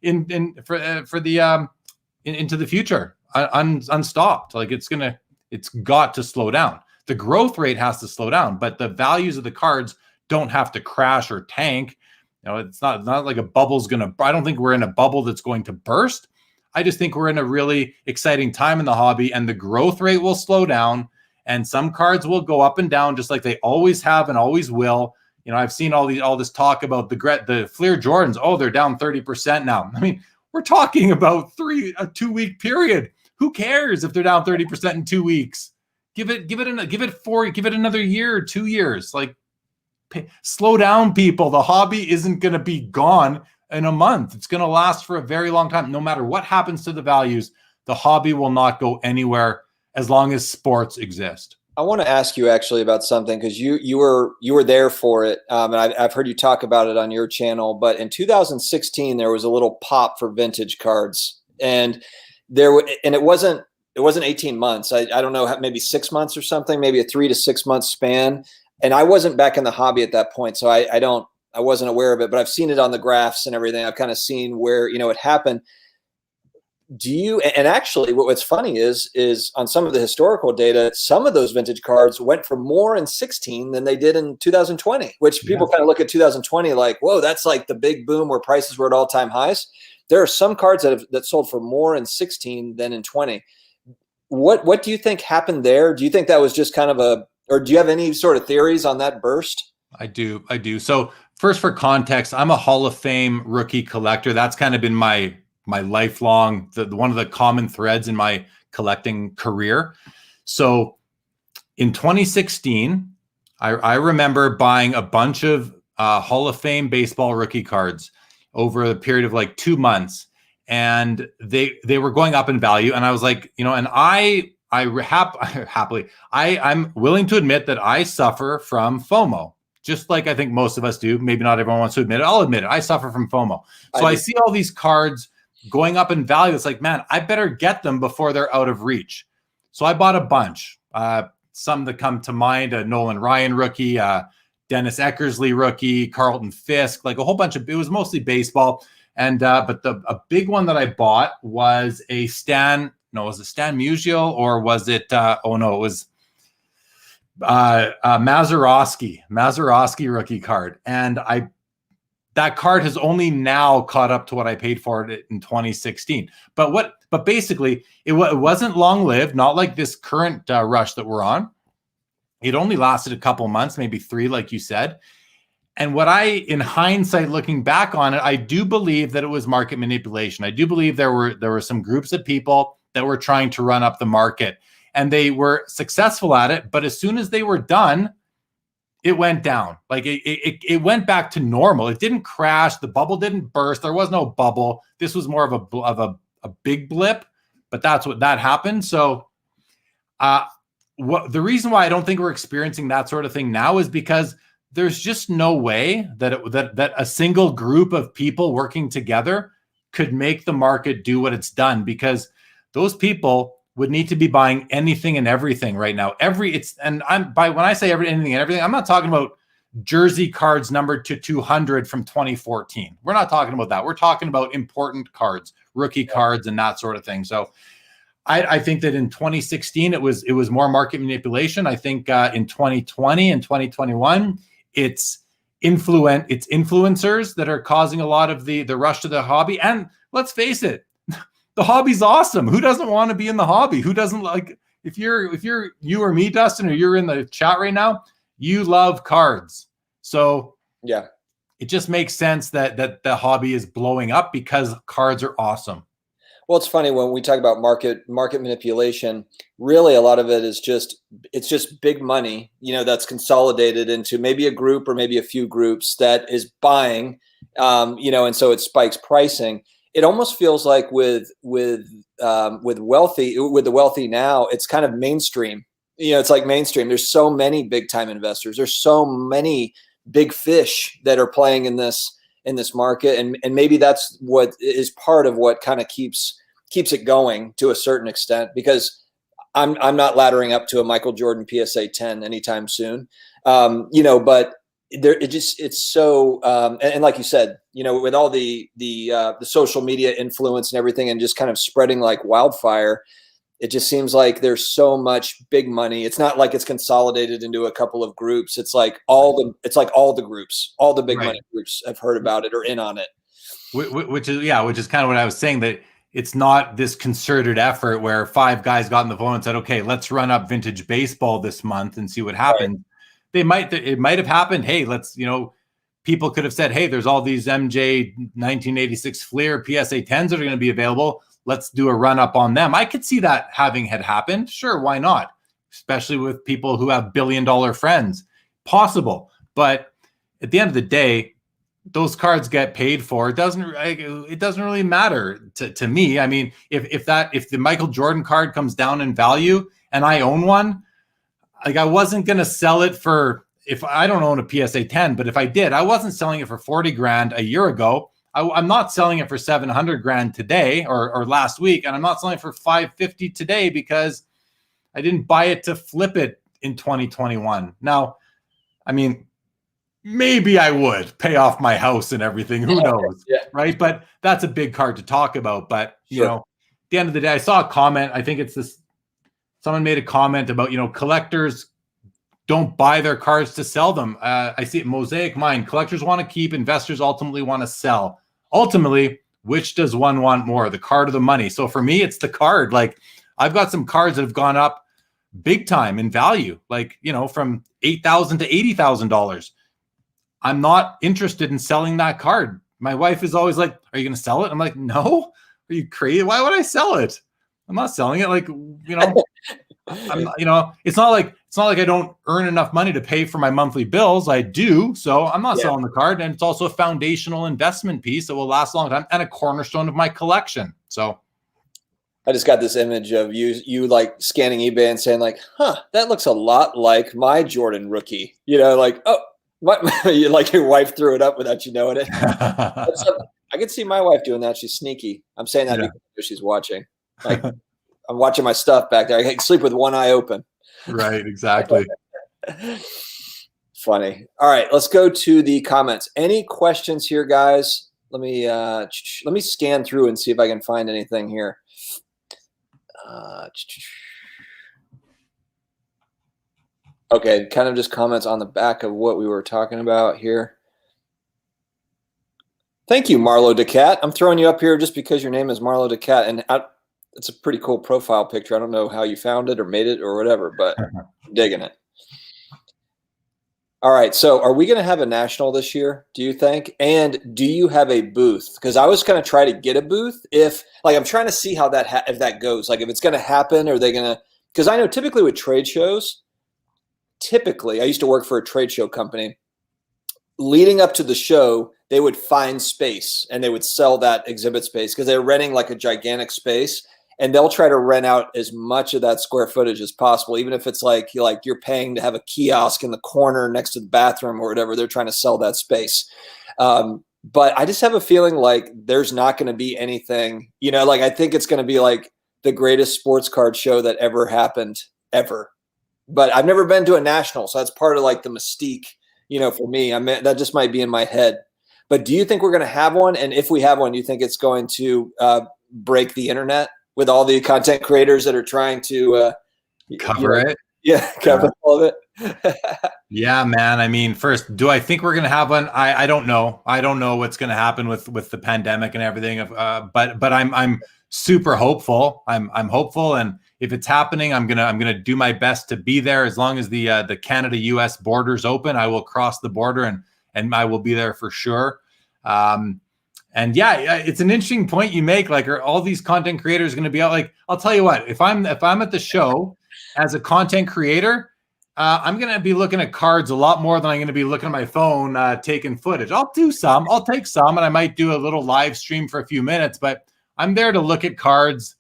into the future, unstopped. Like it's got to slow down. The growth rate has to slow down, but the values of the cards don't have to crash or tank. It's not like a bubble's I don't think we're in a bubble that's going to burst. I just think we're in a really exciting time in the hobby, and the growth rate will slow down, and some cards will go up and down just like they always have and always will. I've seen all this talk about the Fleer Jordans. Oh, they're down 30% now. I mean, we're talking about a 2-week period. Who cares if they're down 30% in 2 weeks? Give it another year or 2 years. Like, slow down, people. The hobby isn't going to be gone in a month. It's going to last for a very long time. No matter what happens to the values, the hobby will not go anywhere as long as sports exist.
I want to ask you actually about something, because you were there for it, and I've heard you talk about it on your channel. But in 2016, there was a little pop for vintage cards, and it wasn't 18 months. I don't know, maybe 6 months or something, maybe a 3 to 6 month span. And I wasn't back in the hobby at that point, so I wasn't aware of it, but I've seen it on the graphs and everything. I've kind of seen where, it happened. And actually what's funny is on some of the historical data, some of those vintage cards went for more in 16 than they did in 2020, which people kind of look at 2020 like, whoa, that's like the big boom where prices were at all-time highs. There are some cards that sold for more in 16 than in 20. What do you think happened there? Do you think that was just kind of or do you have any sort of theories on that burst?
I do. So first, for context, I'm a Hall of Fame rookie collector. That's kind of been my lifelong, one of the common threads in my collecting career. So in 2016, I remember buying a bunch of Hall of Fame baseball rookie cards over a period of like 2 months, and they were going up in value. And I was like, and I'm willing to admit that I suffer from FOMO. Just like I think most of us do. Maybe not everyone wants to admit it. I'll admit it. I suffer from FOMO. So I see all these cards going up in value. It's like, man, I better get them before they're out of reach. So I bought a bunch. Some that come to mind, a Nolan Ryan rookie, Dennis Eckersley rookie, Carlton Fisk, like a whole bunch of, it was mostly baseball. And but a big one that I bought was was it Stan Musial, or was it, it was Mazeroski rookie card. And that card has only now caught up to what I paid for it in 2016. But basically it wasn't long lived, not like this current rush that we're on. It only lasted a couple months, maybe 3, like you said. And in hindsight, looking back on it, I do believe that it was market manipulation. I do believe there were some groups of people that were trying to run up the market, and they were successful at it. But as soon as they were done, it went down. Like it went back to normal. It didn't crash. The bubble didn't burst. There was no bubble. This was more of a big blip, but that's what that happened. So the reason why I don't think we're experiencing that sort of thing now is because there's just no way that a single group of people working together could make the market do what it's done, because those people would need to be buying anything and everything right now. When I say anything and everything, I'm not talking about jersey cards numbered to 200 from 2014. We're not talking about that. We're talking about important cards, rookie cards, and that sort of thing. So I think that in 2016 it was more market manipulation. I think in 2020 and 2021 it's influencers that are causing a lot of the rush to the hobby. And let's face it, the hobby's awesome. Who doesn't want to be in the hobby? Who doesn't like, if you're you or me, Dustin, or you're in the chat right now, you love cards. So
yeah,
it just makes sense that the hobby is blowing up because cards are awesome.
Well, it's funny when we talk about market manipulation, really a lot of it is it's just big money, that's consolidated into maybe a group or maybe a few groups that is buying, and so it spikes pricing. It almost feels like with the wealthy now, it's kind of mainstream. It's like mainstream. There's so many big time investors. There's so many big fish that are playing in this market, and maybe that's what is part of what kind of keeps it going to a certain extent, because I'm not laddering up to a Michael Jordan PSA 10 anytime soon, but it's so and like you said, with all the social media influence and everything, and just kind of spreading like wildfire, it just seems like there's so much big money. It's not like it's consolidated into a couple of groups. It's like all the groups, all the big money groups have heard about it or in on it.
Which is kind of what I was saying, that it's not this concerted effort where 5 guys got on the phone and said, okay, let's run up vintage baseball this month and see what happens. Right. It might have happened. Hey, let's, people could have said, hey, there's all these MJ 1986 Fleer PSA 10s that are going to be available. Let's do a run up on them. I could see that had happened. Sure, why not? Especially with people who have billion-dollar friends. Possible. But at the end of the day, those cards get paid for. It doesn't really matter to me. I mean, if the Michael Jordan card comes down in value and I own one, like, I wasn't going to sell it for, if I don't own a PSA 10, but if I did, I wasn't selling it for 40 grand a year ago. I'm not selling it for 700 grand today or last week. And I'm not selling it for 550 today because I didn't buy it to flip it in 2021. Now, I mean, maybe I would pay off my house and everything. Who knows? Yeah. Right. But that's a big card to talk about. But, at the end of the day, I saw a comment. I think it's this. Someone made a comment about, collectors don't buy their cards to sell them. I see it, Mosaic Mind. Collectors want to keep, investors ultimately want to sell. Ultimately, which does one want more, the card or the money? So for me, it's the card. Like, I've got some cards that have gone up big time in value, like, from $8,000 to $80,000. I'm not interested in selling that card. My wife is always like, are you going to sell it? I'm like, no, are you crazy? Why would I sell it? I'm not selling it. Like, it's not like I don't earn enough money to pay for my monthly bills. I do. So I'm not selling the card. And it's also a foundational investment piece that will last a long time and a cornerstone of my collection. So
I just got this image of you like scanning eBay and saying like, that looks a lot like my Jordan rookie, like, oh, like your wife threw it up without you knowing it. I could see my wife doing that. She's sneaky. I'm saying that because she's watching. Like, I'm watching my stuff back there. I can sleep with one eye open.
Right, exactly.
Funny. All right, let's go to the comments. Any questions here, guys? Let me scan through and see if I can find anything here. Okay, kind of just comments on the back of what we were talking about here. Thank you, Marlo DeCat. I'm throwing you up here just because your name is Marlo DeCat, and it's a pretty cool profile picture. I don't know how you found it or made it or whatever, but I'm digging it. All right, so are we going to have a national this year, do you think? And do you have a booth? Because I was going to try to get a booth I'm trying to see how if that goes. Like, if it's going to happen, or are they going to? Because I know typically with trade shows, I used to work for a trade show company. Leading up to the show, they would find space and they would sell that exhibit space because they're renting like a gigantic space. And they'll try to rent out as much of that square footage as possible, even if it's like you're paying to have a kiosk in the corner next to the bathroom or whatever. They're trying to sell that space. But I just have a feeling like there's not going to be anything, I think it's going to be like the greatest sports card show that ever happened, ever. But I've never been to a national, so that's part of like the mystique for me. I mean, that just might be in my head. But do you think we're going to have one? And if we have one, do you think it's going to break the internet with all the content creators that are trying to
cover it?
Yeah, cover all of it.
Yeah, man. I mean, first, do I think we're going to have one? I don't know. I don't know what's going to happen with the pandemic and everything. But I'm super hopeful. I'm hopeful, and if it's happening, I'm gonna do my best to be there. As long as the Canada-US border's open, I will cross the border and I will be there for sure. And yeah, it's an interesting point you make. Like, are all these content creators going to be out? Like, I'll tell you what, if I'm at the show as a content creator, I'm going to be looking at cards a lot more than I'm going to be looking at my phone, taking footage. I'll take some, and I might do a little live stream for a few minutes, but I'm there to look at cards,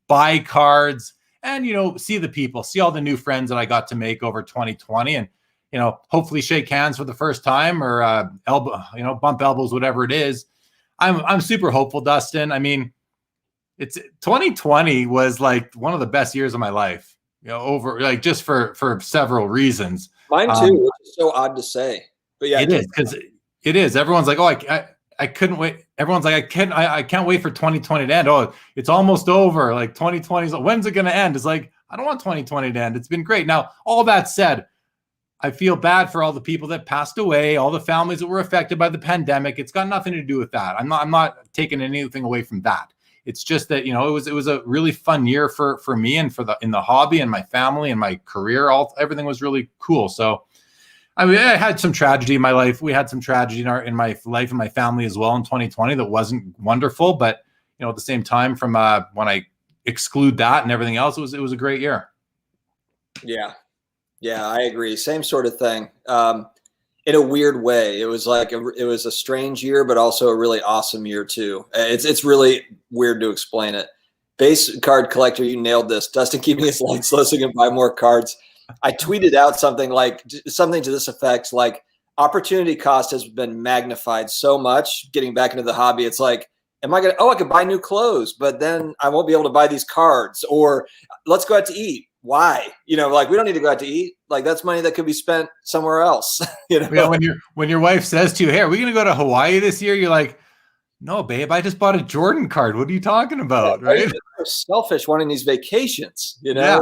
buy cards, and, see the people, see all the new friends that I got to make over 2020, and, hopefully shake hands for the first time, or bump elbows, whatever it is. I'm super hopeful, Dustin. I mean, it's 2020 was like one of the best years of my life, over like just for several reasons.
Mine too, which is so odd to say, but yeah,
it is, because it is. Everyone's like, oh, I couldn't wait. Everyone's like, I can't wait for 2020 to end. Oh, it's almost over. Like 2020 when's it going to end? It's like, I don't want 2020 to end. It's been great. Now, all that said, I feel bad for all the people that passed away, all the families that were affected by the pandemic. It's got nothing to do with that. I'm not taking anything away from that. It's just that, it was a really fun year for me and in the hobby and my family and my career. Everything was really cool. So, I mean, I had some tragedy in my life. We had some tragedy in my life and my family as well in 2020 that wasn't wonderful. But, at the same time, from when I exclude that and everything else, it was a great year.
Yeah. Yeah, I agree. Same sort of thing. In a weird way, it was like it was a strange year, but also a really awesome year too. It's really weird to explain it. Base card collector, you nailed this. Dustin keeping his lights low so he can buy more cards. I tweeted out something to this effect, like opportunity cost has been magnified so much. Getting back into the hobby, it's like, I could buy new clothes, but then I won't be able to buy these cards. Or let's go out to eat. Why? Like, we don't need to go out to eat. Like, that's money that could be spent somewhere else.
Yeah, when your wife says to you, "Hey, are we going to go to Hawaii this year?" You're like, "No, babe, I just bought a Jordan card. What are you talking about?" Right?
They're selfish wanting these vacations,
Yeah.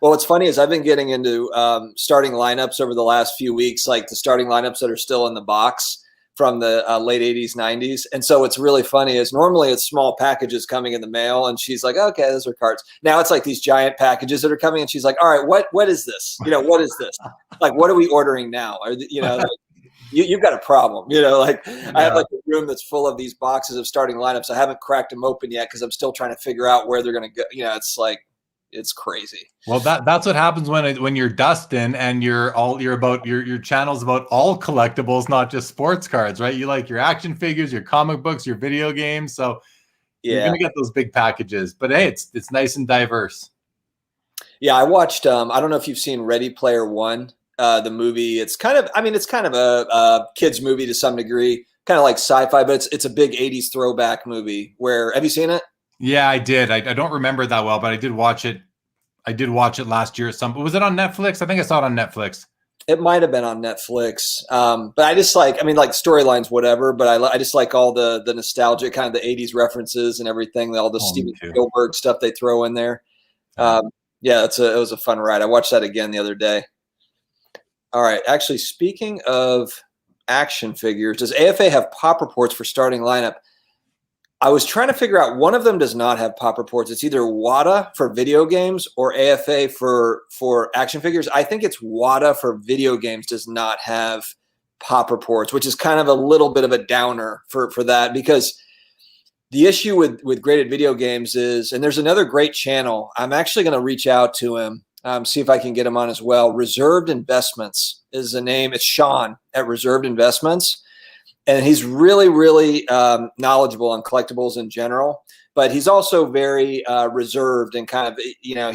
Well, what's funny is I've been getting into starting lineups over the last few weeks, like the starting lineups that are still in the box from the late 80s, 90s. And so what's really funny is normally it's small packages coming in the mail, and she's like, okay, those are cards. Now it's like these giant packages that are coming, and she's like, all right, what is this? What is this? Like, what are we ordering now? Or, like, you've got a problem. I have like a room that's full of these boxes of starting lineups. I haven't cracked them open yet because I'm still trying to figure out where they're going to go. It's like, it's crazy.
Well, that's what happens when you're Dustin and your channel's about all collectibles, not just sports cards, right? You like your action figures, your comic books, your video games. So you're gonna get those big packages. But hey, it's nice and diverse.
Yeah, I watched. I don't know if you've seen Ready Player One, the movie. It's kind of a kids movie to some degree, kind of like sci-fi, but it's a big 80s throwback movie. Have you seen it?
Yeah, I did. I don't remember it that well, but I did watch it. I did watch it last year. Was it on Netflix? I think I saw it on Netflix.
It might have been on Netflix. But I just like storylines, whatever. But I just like all the nostalgic kind of the 80s references and everything, all the Steven Spielberg stuff they throw in there. Yeah, it was a fun ride. I watched that again the other day. All right. Actually, speaking of action figures, does AFA have pop reports for starting lineup? I was trying to figure out, one of them does not have pop reports. It's either WADA for video games or AFA for action figures. I think it's WADA for video games does not have pop reports, which is kind of a little bit of a downer for that, because the issue with graded video games is, and there's another great channel. I'm actually going to reach out to him, see if I can get him on as well. Reserved Investments is the name. It's Sean at Reserved Investments. And he's really, really knowledgeable on collectibles in general, but he's also very reserved and kind of,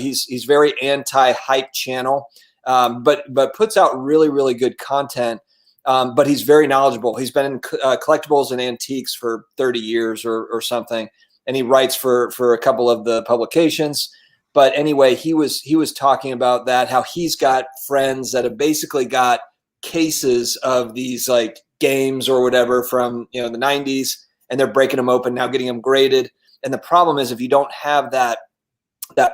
he's very anti-hype channel, but puts out really, really good content. But he's very knowledgeable. He's been in collectibles and antiques for 30 years or something, and he writes for a couple of the publications. But anyway, he was talking about that, how he's got friends that have basically got cases of these like games or whatever from, you know, the 90s, and they're breaking them open now, getting them graded. And the problem is if you don't have that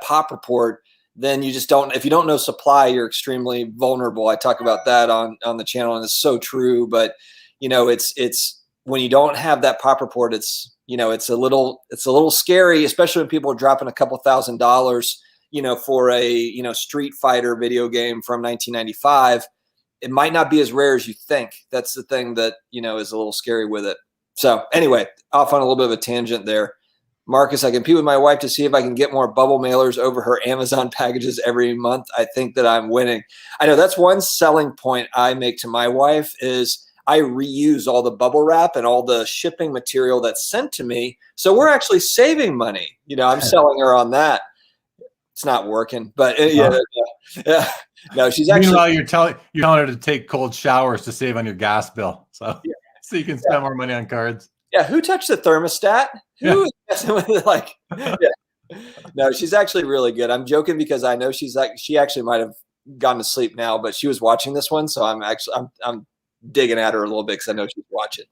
pop report, then you just don't, if you don't know supply, you're extremely vulnerable. I talk about that on the channel, and it's so true. But, you know, it's when you don't have that pop report, it's, you know, it's a little scary, especially when people are dropping a couple $1,000s, you know, for a, you know, Street Fighter video game from 1995. It might not be as rare as you think. That's the thing that, you know, is a little scary with it. So anyway, off on a little bit of a tangent there. Marcus, I compete with my wife to see if I can get more bubble mailers over her Amazon packages every month. I think that I'm winning. I know that's one selling point I make to my wife is I reuse all the bubble wrap and all the shipping material that's sent to me. So we're actually saving money. You know, I'm selling her on that. It's not working, but yeah. No, she's actually.
Meanwhile, you're telling her to take cold showers to save on your gas bill, so you can spend more money on cards.
Yeah, who touched the thermostat? Who is messing with it? Like, no, she's actually really good. I'm joking because I know she actually might have gone to sleep now, but she was watching this one, so I'm digging at her a little bit because I know she's watching.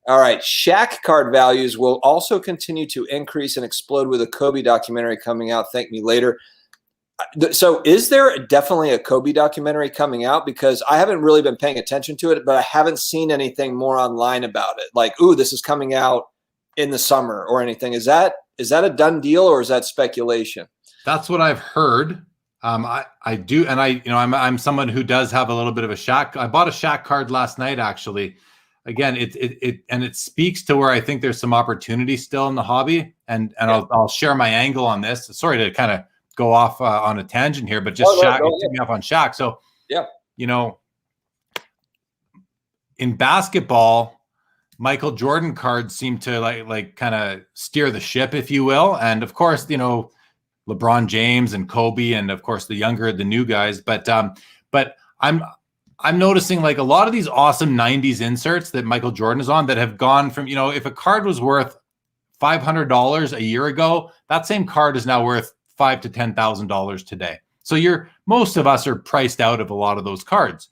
All right, Shaq card values will also continue to increase and explode with a Kobe documentary coming out. Thank me later. So is there definitely a Kobe documentary coming out? Because I haven't really been paying attention to it, but I haven't seen anything more online about it. Like, ooh, this is coming out in the summer or anything. Is that a done deal or is that speculation?
That's what I've heard. I do, and I'm someone who does have a little bit of a Shaq. I bought a Shaq card last night, actually. Again, it speaks to where I think there's some opportunity still in the hobby, and I'll share my angle on this. Sorry to kind of go off on a tangent here, but just Shaq, took me off on Shaq. So you know, in basketball, Michael Jordan cards seem to like kind of steer the ship, if you will, and of course, you know, LeBron James and Kobe, and of course the new guys. But I'm noticing like a lot of these awesome 90s inserts that Michael Jordan is on that have gone from, you know, if a card was worth $500 a year ago, that same card is now worth $5,000 to $10,000 today. So most of us are priced out of a lot of those cards.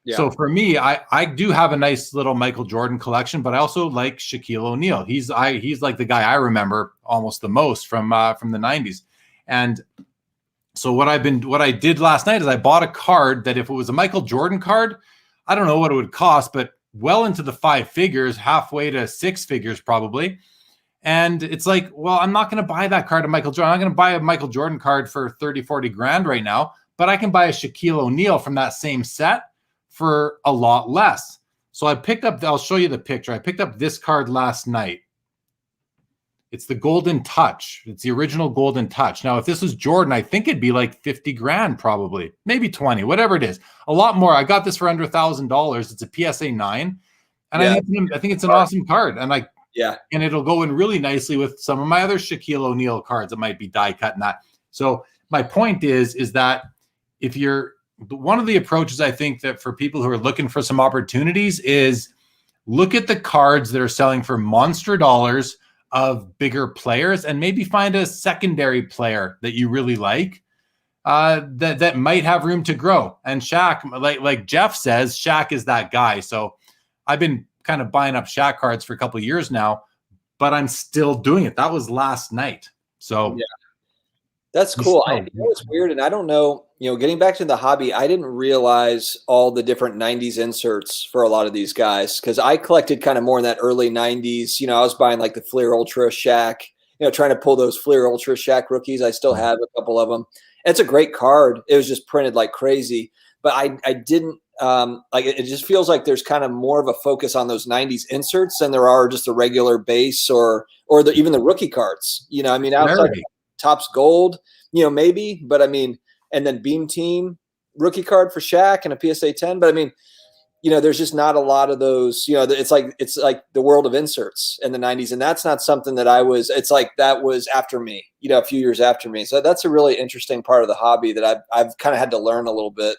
Yeah. So for me, I do have a nice little Michael Jordan collection, but I also like Shaquille O'Neal. He's like the guy I remember almost the most from the 90s. And so what I did last night is I bought a card that if it was a Michael Jordan card, I don't know what it would cost, but well into the 5 figures, halfway to 6 figures probably. And it's like, well, I'm not going to buy that card of Michael Jordan. I'm not going to buy a Michael Jordan card for 30, 40 grand right now, but I can buy a Shaquille O'Neal from that same set for a lot less. So I'll show you the picture. I picked up this card last night. It's the Golden Touch. It's the original Golden Touch. Now, if this was Jordan, I think it'd be like 50 grand probably, maybe 20, whatever it is. A lot more. I got this for under $1,000. It's a PSA 9. And I think it's an awesome card. And and it'll go in really nicely with some of my other Shaquille O'Neal cards that might be die cut and that. So my point is that if one of the approaches I think that for people who are looking for some opportunities is look at the cards that are selling for monster dollars of bigger players and maybe find a secondary player that you really like that might have room to grow. And Shaq, like Jeff says, Shaq is that guy. So I've been kind of buying up Shaq cards for a couple of years now, but I'm still doing it. That was last night. So
that's cool. I know it's weird, and I don't know, you know, getting back to the hobby, I didn't realize all the different 90s inserts for a lot of these guys because I collected kind of more in that early 90s. You know, I was buying like the Fleer Ultra Shaq, you know, trying to pull those Fleer Ultra Shaq rookies. I still have a couple of them. It's a great card. It was just printed like crazy, but I didn't like it just feels like there's kind of more of a focus on those 90s inserts than there are just a regular base or even the rookie cards. You know, I mean, outside Topps Gold, you know, maybe, but I mean, and then Beam Team rookie card for Shaq and a PSA 10. But I mean, you know, there's just not a lot of those, you know, it's like the world of inserts in the 90s. And that's not something that it's like that was after me, you know, a few years after me. So that's a really interesting part of the hobby that I've kind of had to learn a little bit.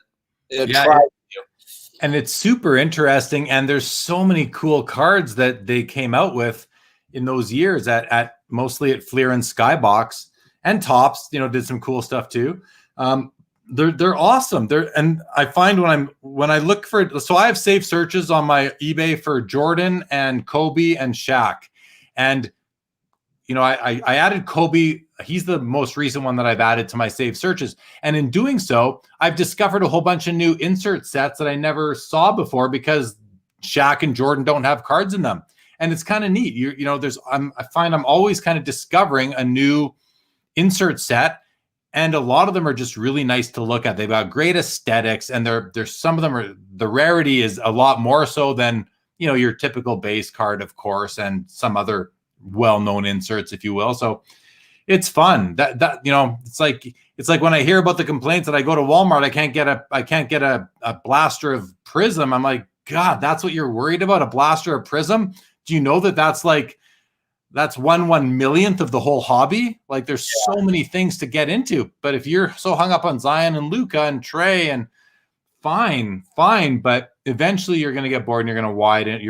And it's super interesting. And there's so many cool cards that they came out with in those years at mostly at Fleer and Skybox. And Topps, you know, did some cool stuff too. They're awesome. And I find when I look for, so I have saved searches on my eBay for Jordan and Kobe and Shaq. And, I added Kobe. He's the most recent one that I've added to my saved searches. And in doing so, I've discovered a whole bunch of new insert sets that I never saw before because Shaq and Jordan don't have cards in them. And it's kind of neat. I find I'm always kind of discovering a new insert set. And a lot of them are just really nice to look at. They've got great aesthetics, and there's some of them the rarity is a lot more so than, your typical base card, of course, and some other well-known inserts, if you will. So it's fun. It's like when I hear about the complaints that I go to Walmart, I can't get a blaster of Prism. I'm like, God, that's what you're worried about? A blaster of Prism? Do you know that's 1/1,000,000th of the whole hobby? Like, there's so many things to get into. But if you're so hung up on Zion and Luka and Trey, and fine, but eventually you're going to get bored and you're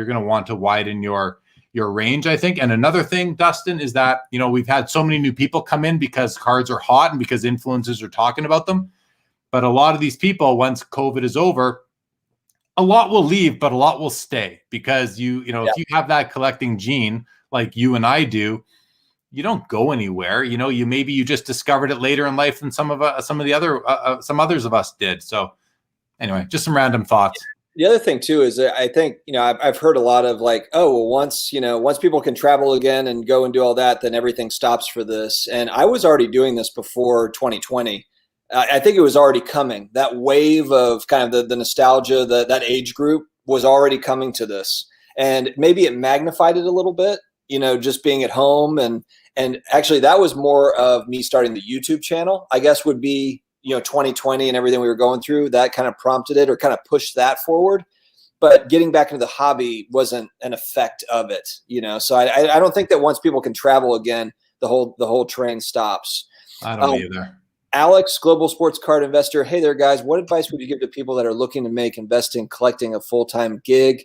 going to want to widen your range, I think. And another thing, Dustin, is that, we've had so many new people come in because cards are hot and because influencers are talking about them. But a lot of these people, once COVID is over, a lot will leave, but a lot will stay because if you have that collecting gene, like you and I do, you don't go anywhere. You just discovered it later in life than some others of us did. So anyway, just some random thoughts.
The other thing too is that I think, I've heard a lot of like, oh, well, once people can travel again and go and do all that, then everything stops for this. And I was already doing this before 2020. I think it was already coming. That wave of kind of the nostalgia, that age group was already coming to this. And maybe it magnified it a little bit, just being at home. And actually that was more of me starting the YouTube channel, I guess would be, 2020 and everything we were going through, that kind of prompted it or kind of pushed that forward. But getting back into the hobby wasn't an effect of it, So I don't think that once people can travel again, the whole train stops.
I don't either.
Alex, global sports card investor. Hey there, guys. What advice would you give to people that are looking to make investing, collecting a full-time gig?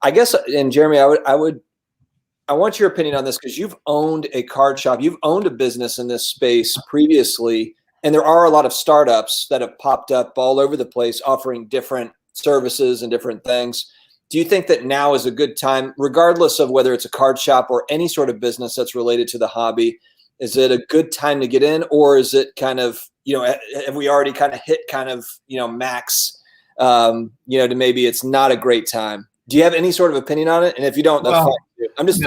I guess, and Jeremy, I want your opinion on this because you've owned a card shop. You've owned a business in this space previously, and there are a lot of startups that have popped up all over the place offering different services and different things. Do you think that now is a good time, regardless of whether it's a card shop or any sort of business that's related to the hobby? Is it a good time to get in, or is it kind of, have we already kind of hit kind of, max, to maybe it's not a great time? Do you have any sort of opinion on it? And if you don't, that's fine. I'm just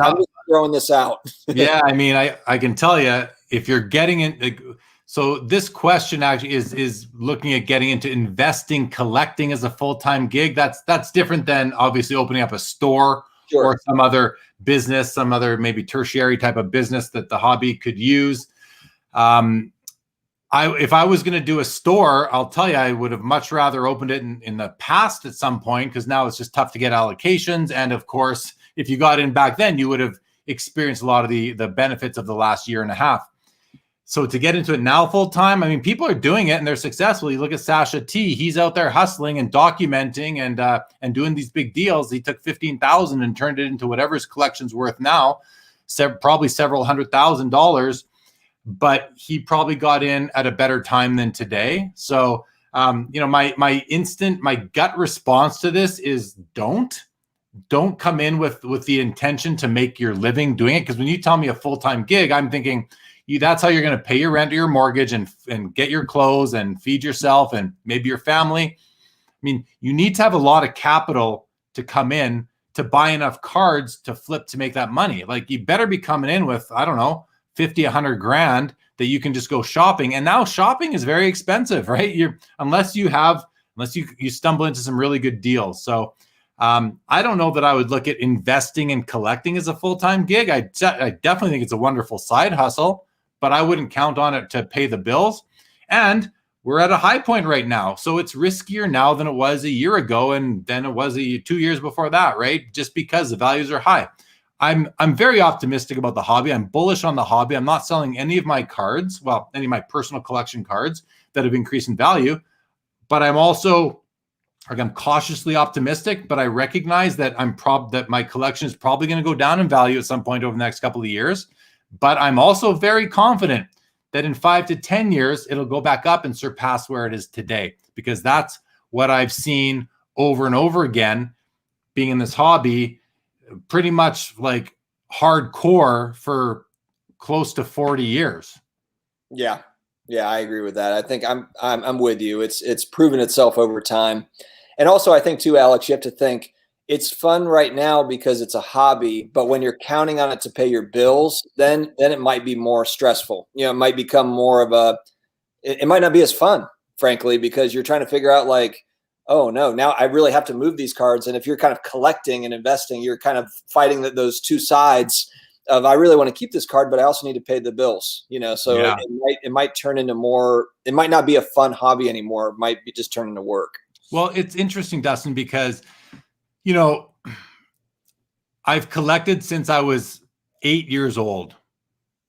throwing this out.
Yeah. I mean, I can tell you if you're getting in. So this question actually is looking at getting into investing, collecting as a full-time gig. That's different than obviously opening up a store. Sure. Or some other business, some other maybe tertiary type of business that the hobby could use. If I was going to do a store, I'll tell you, I would have much rather opened it in the past at some point, because now it's just tough to get allocations. And of course, if you got in back then, you would have experienced a lot of the benefits of the last year and a half. So to get into it now full time, I mean, people are doing it and they're successful. You look at Sasha T; he's out there hustling and documenting and doing these big deals. He took $15,000 and turned it into whatever his collection's worth now, probably several $100,000. But he probably got in at a better time than today. So my gut response to this is don't come in with the intention to make your living doing it. Because when you tell me a full-time gig, I'm thinking, that's how you're going to pay your rent or your mortgage and get your clothes and feed yourself and maybe your family. I mean, you need to have a lot of capital to come in to buy enough cards to flip to make that money. Like, you better be coming in with, I don't know, 50, 100 grand that you can just go shopping. And now shopping is very expensive, right? Unless you stumble into some really good deals. So I don't know that I would look at investing and collecting as a full-time gig. I definitely think it's a wonderful side hustle, but I wouldn't count on it to pay the bills. And we're at a high point right now. So it's riskier now than it was a year ago. And then it was 2 years before that, right? Just because the values are high. I'm very optimistic about the hobby. I'm bullish on the hobby. I'm not selling any of my cards, any of my personal collection cards that have increased in value. But I'm also, I'm cautiously optimistic, but I recognize that that my collection is probably going to go down in value at some point over the next couple of years. But I'm also very confident that in 5 to 10 years, it'll go back up and surpass where it is today, because that's what I've seen over and over again, being in this hobby, pretty much like hardcore for close to 40 years.
Yeah. Yeah, I agree with that. I think I'm with you. It's proven itself over time. And also I think too, Alex, you have to think it's fun right now because it's a hobby, but when you're counting on it to pay your bills, then it might be more stressful. You know, it might become more of it might not be as fun, frankly, because you're trying to figure out like, oh no, now I really have to move these cards. And if you're kind of collecting and investing, you're kind of fighting those two sides of, I really want to keep this card, but I also need to pay the bills, you know? So
Yeah.
it might turn into more, it might not be a fun hobby anymore. It might be just turn into work.
Well, it's interesting, Dustin, because, you know, I've collected since I was 8 years old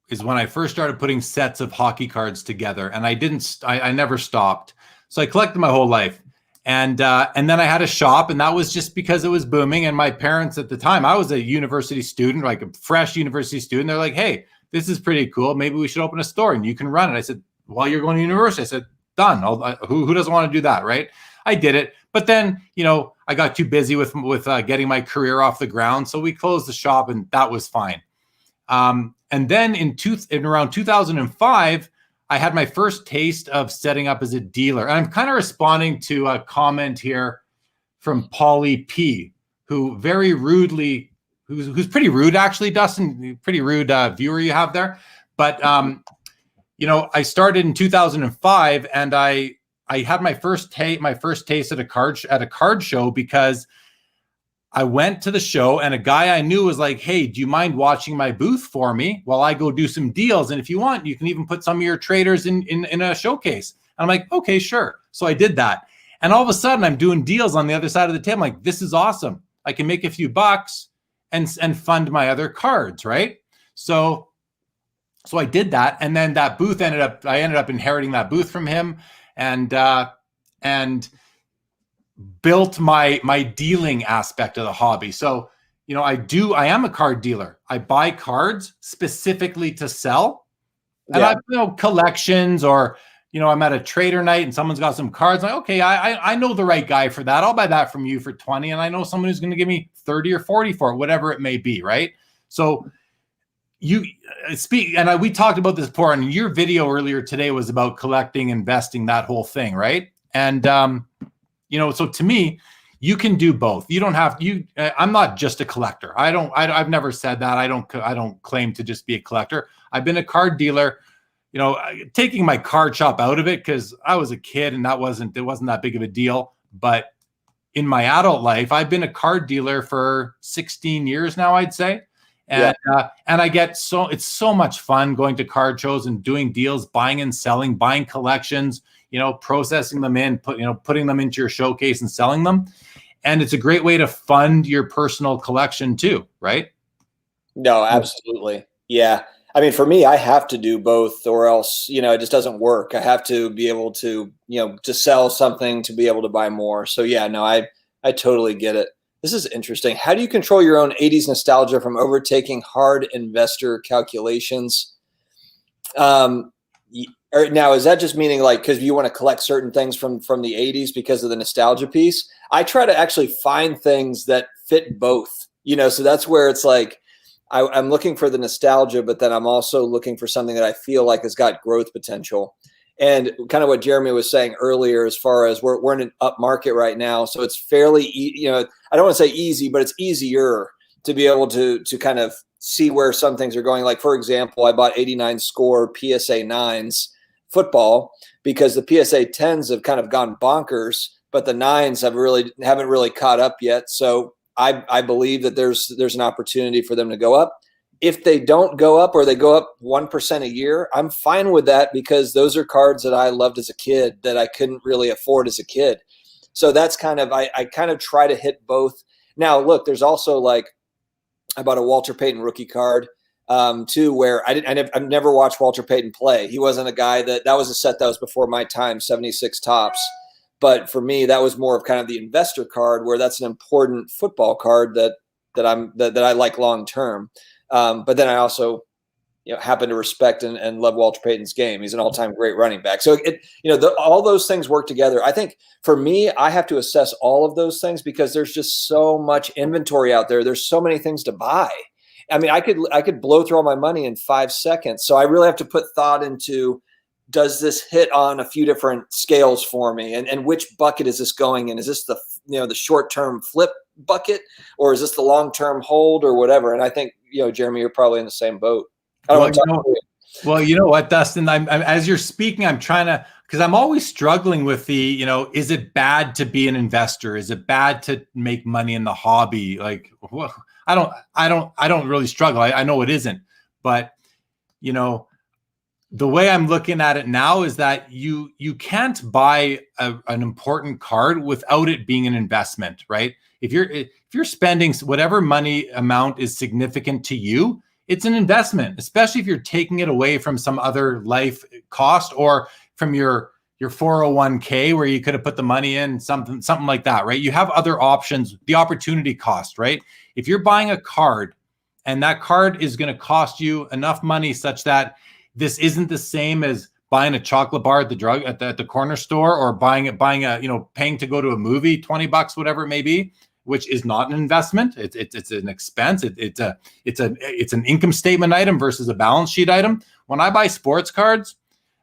is when I first started putting sets of hockey cards together. And I never stopped. So I collected my whole life. And then I had a shop, and that was just because it was booming. And my parents at the time, I was a university student, like a fresh university student. They're like, hey, this is pretty cool. Maybe we should open a store and you can run it. I said, while you're going to university? I said, done. Who doesn't want to do that, right? I did it. But then, you know, I got too busy with getting my career off the ground. So we closed the shop, and that was fine. And then in around 2005, I had my first taste of setting up as a dealer. And I'm kind of responding to a comment here from Polly P, who very rudely, who's pretty rude, actually, Dustin, pretty rude viewer you have there. But, you know, I started in 2005, and I had my first taste at a card show, because I went to the show and a guy I knew was like, hey, do you mind watching my booth for me while I go do some deals? And if you want, you can even put some of your traders in a showcase. And I'm like, okay, sure. So I did that. And all of a sudden I'm doing deals on the other side of the table. I'm like, this is awesome. I can make a few bucks and fund my other cards, right? So I did that. And then that booth I ended up inheriting that booth from him, and built my dealing aspect of the hobby. So, you know, I am a card dealer. I buy cards specifically to sell. And
Yeah.
I, you know, collections, or, you know, I'm at a trader night and someone's got some cards. Like, okay, I know the right guy for that. I'll buy that from you for 20. And I know someone who's going to give me 30 or 40 for it, whatever it may be. Right. So you speak, and we talked about this before, and your video earlier today was about collecting, investing, that whole thing. Right. And, you know, so to me, you can do both. You don't have I'm not just a collector. I've never said that. I don't claim to just be a collector. I've been a card dealer, you know, taking my card shop out of it because I was a kid and it wasn't that big of a deal. But in my adult life, I've been a card dealer for 16 years now, I'd say. And and I get it's so much fun going to card shows and doing deals, buying and selling, buying collections, you know, processing them in, putting them into your showcase and selling them. And it's a great way to fund your personal collection too, right?
No, absolutely. Yeah. I mean, for me, I have to do both, or else, you know, it just doesn't work. I have to be able to, you know, to sell something to be able to buy more. So yeah, no, I totally get it. This is interesting. How do you control your own 80s nostalgia from overtaking hard investor calculations? Now, is that just meaning like because you want to collect certain things from the 80s because of the nostalgia piece? I try to actually find things that fit both, you know, so that's where it's like I'm looking for the nostalgia, but then I'm also looking for something that I feel like has got growth potential. And kind of what Jeremy was saying earlier, as far as we're in an up market right now, so it's fairly, you know, I don't want to say easy, but it's easier to be able to kind of see where some things are going. Like, for example, I bought 89 score PSA 9s football because the PSA 10s have kind of gone bonkers, but the 9s haven't really caught up yet. So I believe that there's an opportunity for them to go up. If they don't go up, or they go up 1% a year, I'm fine with that, because those are cards that I loved as a kid that I couldn't really afford as a kid. So that's kind of, I kind of try to hit both. Now, look, there's also like, I bought a Walter Payton rookie card too, where I've never watched Walter Payton play. He wasn't a guy that was a set that was before my time, 76 tops. But for me, that was more of kind of the investor card, where that's an important football card that I like long term. But then I also, happen to respect and love Walter Payton's game. He's an all-time great running back. So all those things work together. I think for me, I have to assess all of those things because there's just so much inventory out there. There's so many things to buy. I mean, I could blow through all my money in 5 seconds. So I really have to put thought into, does this hit on a few different scales for me? And which bucket is this going in? Is this the short-term flip bucket, or is this the long-term hold, or whatever? And I think, Jeremy, you're probably in the same boat.
Well, you know what, Dustin, I'm as you're speaking, I'm trying to, because I'm always struggling with the, is it bad to be an investor? Is it bad to make money in the hobby? Like, well, I don't really struggle. I know it isn't, but the way I'm looking at it now is that you can't buy an important card without it being an investment, right? If you're spending whatever money amount is significant to you, it's an investment, especially if you're taking it away from some other life cost or from your 401k where you could have put the money in, something like that, right? You have other options, the opportunity cost, right? If you're buying a card and that card is going to cost you enough money such that this isn't the same as buying a chocolate bar at the corner store, or buying paying to go to a movie, $20, whatever it may be, which is not an investment. It's an expense. It's an income statement item versus a balance sheet item. When I buy sports cards,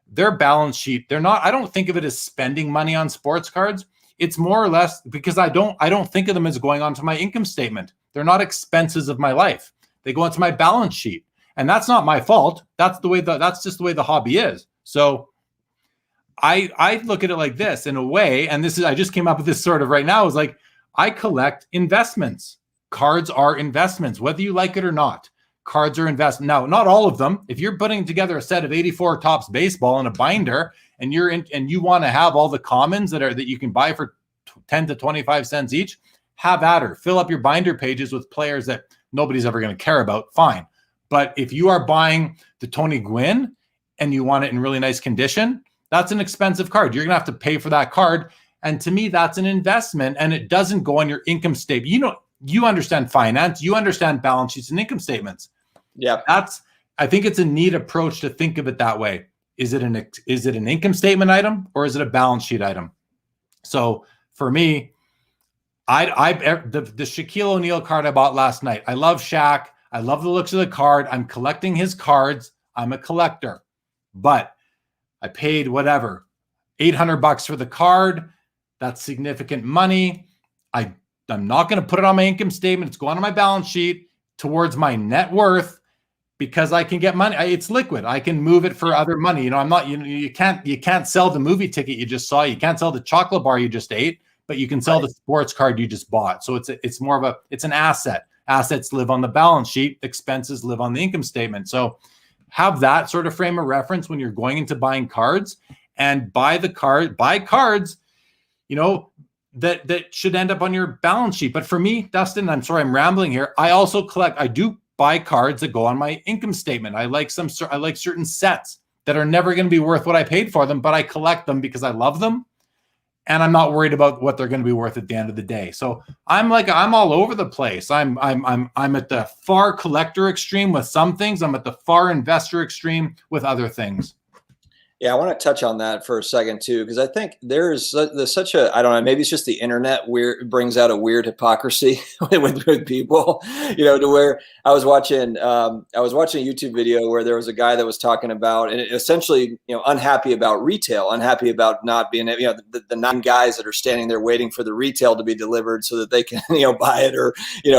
their balance sheet, I don't think of it as spending money on sports cards. It's more or less because I don't think of them as going onto my income statement. They're not expenses of my life. They go onto my balance sheet. And that's not my fault. That's just the way the hobby is. So I look at it like this in a way, and I just came up with this sort of right now, is like, I collect investments. Cards are investments, whether you like it or not. Cards are investments. Now, not all of them. If you're putting together a set of 84 Topps baseball in a binder, and you want to have all the commons that you can buy for 10 to 25 cents each, have at her. Fill up your binder pages with players that nobody's ever going to care about. Fine. But if you are buying the Tony Gwynn and you want it in really nice condition, that's an expensive card. You're going to have to pay for that card. And to me, that's an investment, and it doesn't go on your income statement. You understand finance, you understand balance sheets and income statements.
Yeah.
I think it's a neat approach to think of it that way. Is it an income statement item, or is it a balance sheet item? So for me, the Shaquille O'Neal card I bought last night, I love Shaq. I love the looks of the card. I'm collecting his cards. I'm a collector, but I paid whatever, $800 for the card. That's significant money. I'm not going to put it on my income statement. It's going on my balance sheet towards my net worth because I can get money. It's liquid. I can move it for other money. I'm not, you can't sell the movie ticket you just saw. You can't sell the chocolate bar you just ate, but you can sell the sports card you just bought. So it's more of it's an asset. Assets live on the balance sheet. Expenses live on the income statement. So have that sort of frame of reference when you're going into buying cards, and buy cards, that should end up on your balance sheet. But for me, Dustin, I'm sorry, I'm rambling here. I also I do buy cards that go on my income statement. I like certain sets that are never going to be worth what I paid for them, but I collect them because I love them. And I'm not worried about what they're going to be worth at the end of the day. So I'm all over the place. I'm at the far collector extreme with some things. I'm at the far investor extreme with other things.
Yeah, I want to touch on that for a second too, because I think there's such a, I don't know, maybe it's just the internet brings out a weird hypocrisy with people, to where I was watching a YouTube video where there was a guy that was talking about, and essentially, unhappy about retail, unhappy about not being, the 9 guys that are standing there waiting for the retail to be delivered so that they can, buy it or,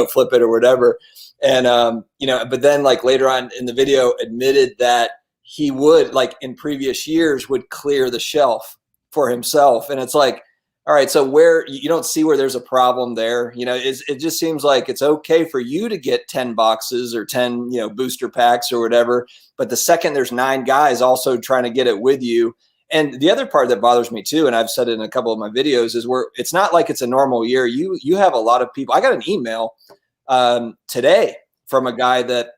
flip it or whatever. And, but then like later on in the video admitted that he would, like in previous years, would clear the shelf for himself. And it's like, all right, so where you don't see where there's a problem there, it just seems like it's okay for you to get 10 boxes or 10, booster packs or whatever. But the second there's 9 guys also trying to get it with you. And the other part that bothers me too, and I've said it in a couple of my videos, is where it's not like it's a normal year. You have a lot of people. I got an email today from a guy that,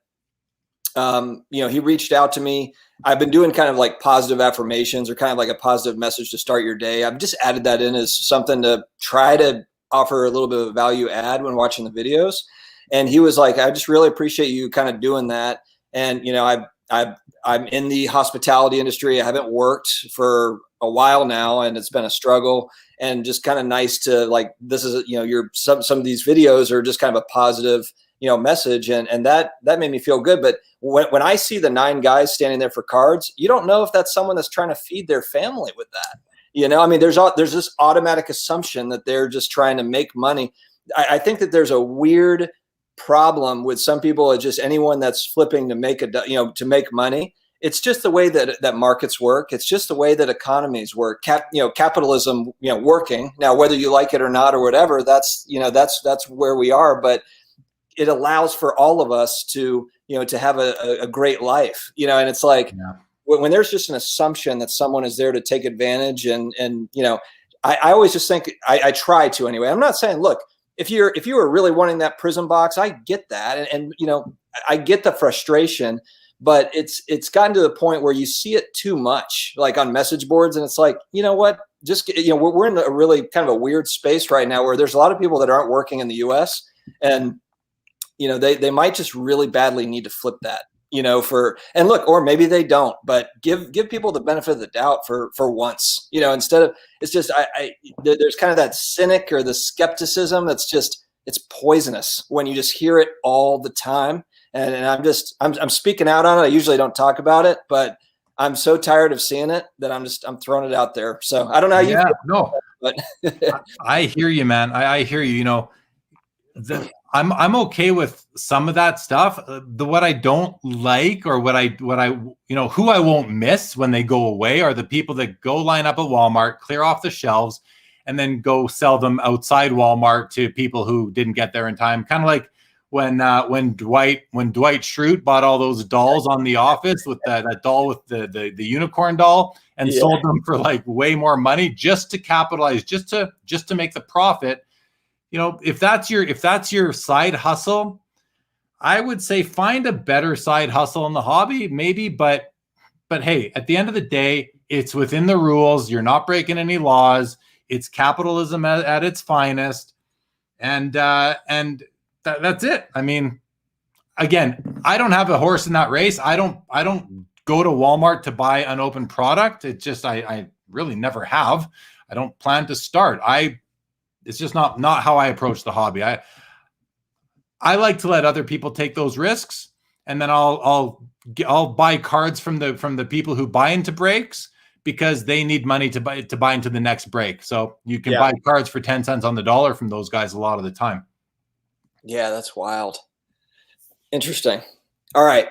he reached out to me. I've been doing kind of like positive affirmations or kind of like a positive message to start your day. I've just added that in as something to try to offer a little bit of value add when watching the videos. And he was like, I just really appreciate you kind of doing that. And, I'm in the hospitality industry. I haven't worked for a while now, and it's been a struggle. And just kind of nice to like, this is, some of these videos are just kind of a positive, message, and that made me feel good. But when I see the 9 guys standing there for cards, you don't know if that's someone that's trying to feed their family with that. I mean, there's this automatic assumption that they're just trying to make money. I think that there's a weird problem with some people, or just anyone that's flipping to make to make money. It's just the way that markets work. It's just the way that economies work. Capitalism, working. Now, whether you like it or not or whatever, that's where we are. But it allows for all of us to, to have a great life, and it's like, when there's just an assumption that someone is there to take advantage, and I always just think, I try to anyway. I'm not saying, look, if you were really wanting that prison box, I get that. And I get the frustration, but it's gotten to the point where you see it too much, like on message boards. And it's like, you know what, just, we're in a really kind of a weird space right now where there's a lot of people that aren't working in the US, and, they might just really badly need to flip that, and look, or maybe they don't, but give people the benefit of the doubt for once, instead of, it's just, there's kind of that cynic or the skepticism that's just, it's poisonous when you just hear it all the time. And I'm speaking out on it. I usually don't talk about it, but I'm so tired of seeing it that I'm throwing it out there. So I don't know how you feel,
no, but I hear you, man. I hear you. I'm okay with some of that stuff. What I don't like, or what I who I won't miss when they go away, are the people that go line up at Walmart, clear off the shelves, and then go sell them outside Walmart to people who didn't get there in time. Kind of like when Dwight Schrute bought all those dolls on The Office, with that doll with the unicorn doll, and sold them for like way more money just to capitalize, just to make the profit. If that's your side hustle, I would say find a better side hustle in the hobby, maybe. But hey, at the end of the day, it's within the rules. You're not breaking any laws. It's capitalism at its finest, and that's it. I mean, again, I don't have a horse in that race. I don't go to Walmart to buy unopened product. It just, I really never have. I don't plan to start. It's just not how I approach the hobby. I like to let other people take those risks, and then I'll buy cards from the people who buy into breaks, because they need money to buy into the next break. So you can buy cards for 10 cents on the dollar from those guys a lot of the time. Yeah,
that's wild. Interesting. All right.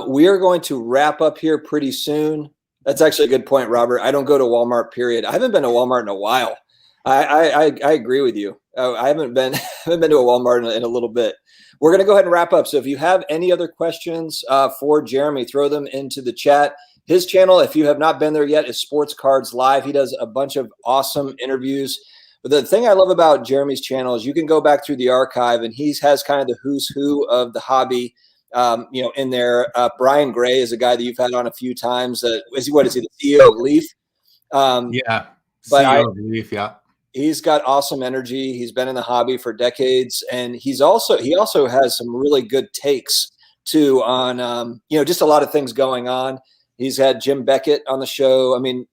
We are going to wrap up here pretty soon. That's actually a good point, Robert. I don't go to Walmart, period. I haven't been to Walmart in a while. I agree with you. I haven't been to a Walmart in a little bit. We're going to go ahead and wrap up. So if you have any other questions for Jeremy, throw them into the chat. His channel, if you have not been there yet, is Sportscards Live. He does a bunch of awesome interviews. But the thing I love about Jeremy's channel is you can go back through the archive, and he has kind of the who's who of the hobby, in there. Brian Gray is a guy that you've had on a few times. What is he, the CEO of Leaf? CEO of Leaf, yeah. He's got awesome energy. He's been in the hobby for decades, and he also has some really good takes too on just a lot of things going on. He's had Jim Beckett on the show. I mean,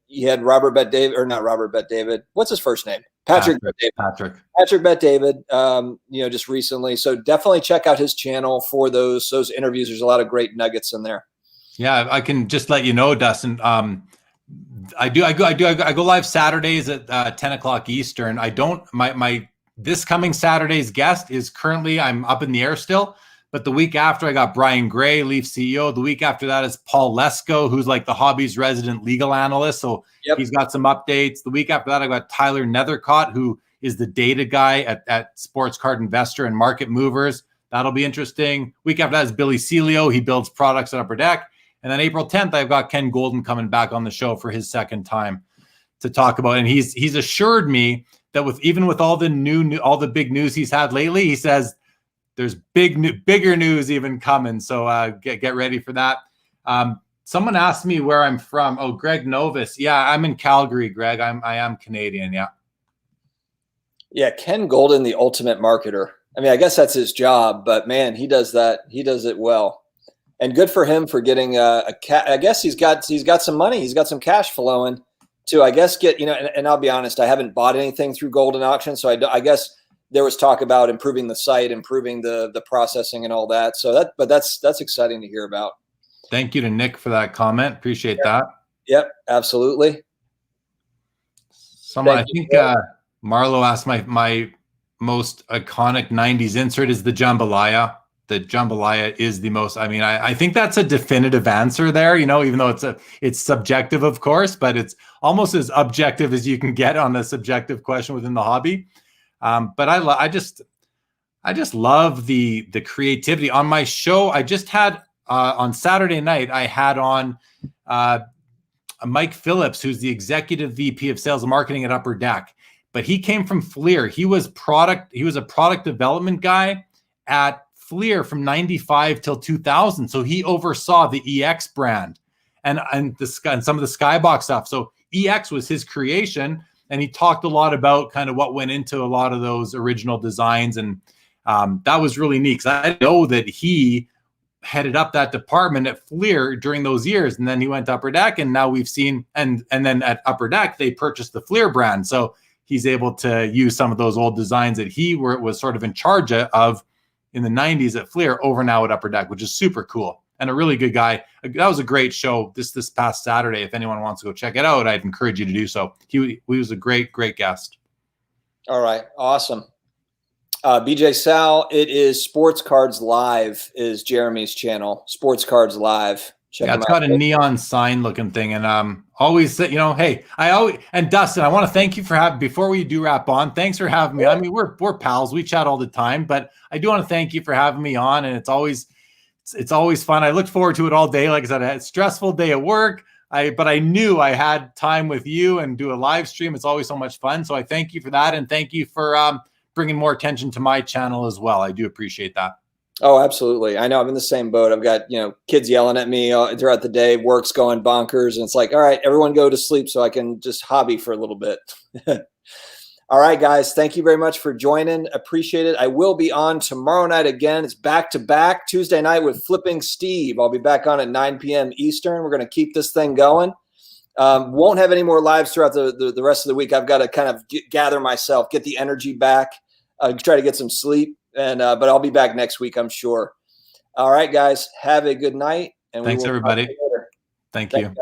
he had what's his first name? Patrick Bet-David, just recently. So definitely check out his channel for those interviews. There's a lot of great nuggets in there.
Yeah, I can just let you know, Dustin. I go live Saturdays at 10 o'clock Eastern. My this coming Saturday's guest is currently, I'm up in the air still, but the week after I got Brian Gray, Leaf CEO. The week after that is Paul Lesko, who's like the hobby's resident legal analyst. So he's got some updates. The week after that, I got Tyler Nethercott, who is the data guy at Sports Card Investor and Market Movers. That'll be interesting. Week after that is Billy Celio. He builds products at Upper Deck. And then April 10th, I've got Ken Golden coming back on the show for his second time to talk about. And he's assured me that even with all the big news he's had lately, he says there's bigger news even coming. So get ready for that. Someone asked me where I'm from. Oh, Greg Novus. Yeah, I'm in Calgary, Greg. I am Canadian. Yeah.
Yeah, Ken Golden, the ultimate marketer. I mean, I guess that's his job, but man, he does that. He does it well. And good for him for getting I guess he's got some money. He's got some cash flowing to, I guess, get, and I'll be honest, I haven't bought anything through Golden Auction. So I guess there was talk about improving the site, improving the processing and all that. So that's exciting to hear about.
Thank you to Nick for that comment. Appreciate that.
Yep, absolutely.
I think Marlo asked my most iconic 90s insert is the jambalaya. The jambalaya is the most, I think that's a definitive answer there, even though it's subjective, of course, but it's almost as objective as you can get on a subjective question within the hobby. But I just love the creativity on my show. I just had on Saturday night, I had on Mike Phillips, who's the executive VP of sales and marketing at Upper Deck, but he came from Fleer. He was a product development guy at Fleer from 95 till 2000. So he oversaw the EX brand and some of the Skybox stuff. So EX was his creation, and he talked a lot about kind of what went into a lot of those original designs. And that was really neat, because I know that he headed up that department at Fleer during those years. And then he went to Upper Deck, and now we've seen, and then at Upper Deck, they purchased the Fleer brand. So he's able to use some of those old designs that he was sort of in charge of in the 90s at Fleer over now at Upper Deck, which is super cool. And a really good guy. That was a great show this past Saturday. If anyone wants to go check it out, I'd encourage you to do so. He was a great guest.
All right. Awesome. BJ Sal, it is Sportscards Live is Jeremy's channel. Sportscards Live.
Check it's got a neon sign looking thing. And always, hey, and Dustin, I want to thank you for before we do wrap on, thanks for having me. I mean, we're pals. We chat all the time, but I do want to thank you for having me on. And it's always fun. I look forward to it all day. Like I said, I had a stressful day at work. But I knew I had time with you and do a live stream. It's always so much fun. So I thank you for that. And thank you for bringing more attention to my channel as well. I do appreciate that.
Oh, absolutely. I know I'm in the same boat. I've got, kids yelling at me throughout the day, work's going bonkers. And it's like, all right, everyone go to sleep so I can just hobby for a little bit. All right, guys, thank you very much for joining. Appreciate it. I will be on tomorrow night again. It's back-to-back Tuesday night with Flipping Steve. I'll be back on at 9 p.m. Eastern. We're going to keep this thing going. Won't have any more lives throughout the rest of the week. I've got to kind of gather myself, get the energy back, try to get some sleep. But I'll be back next week, I'm sure. All right, guys, have a good night. And
thanks, everybody. Thank you. Guys.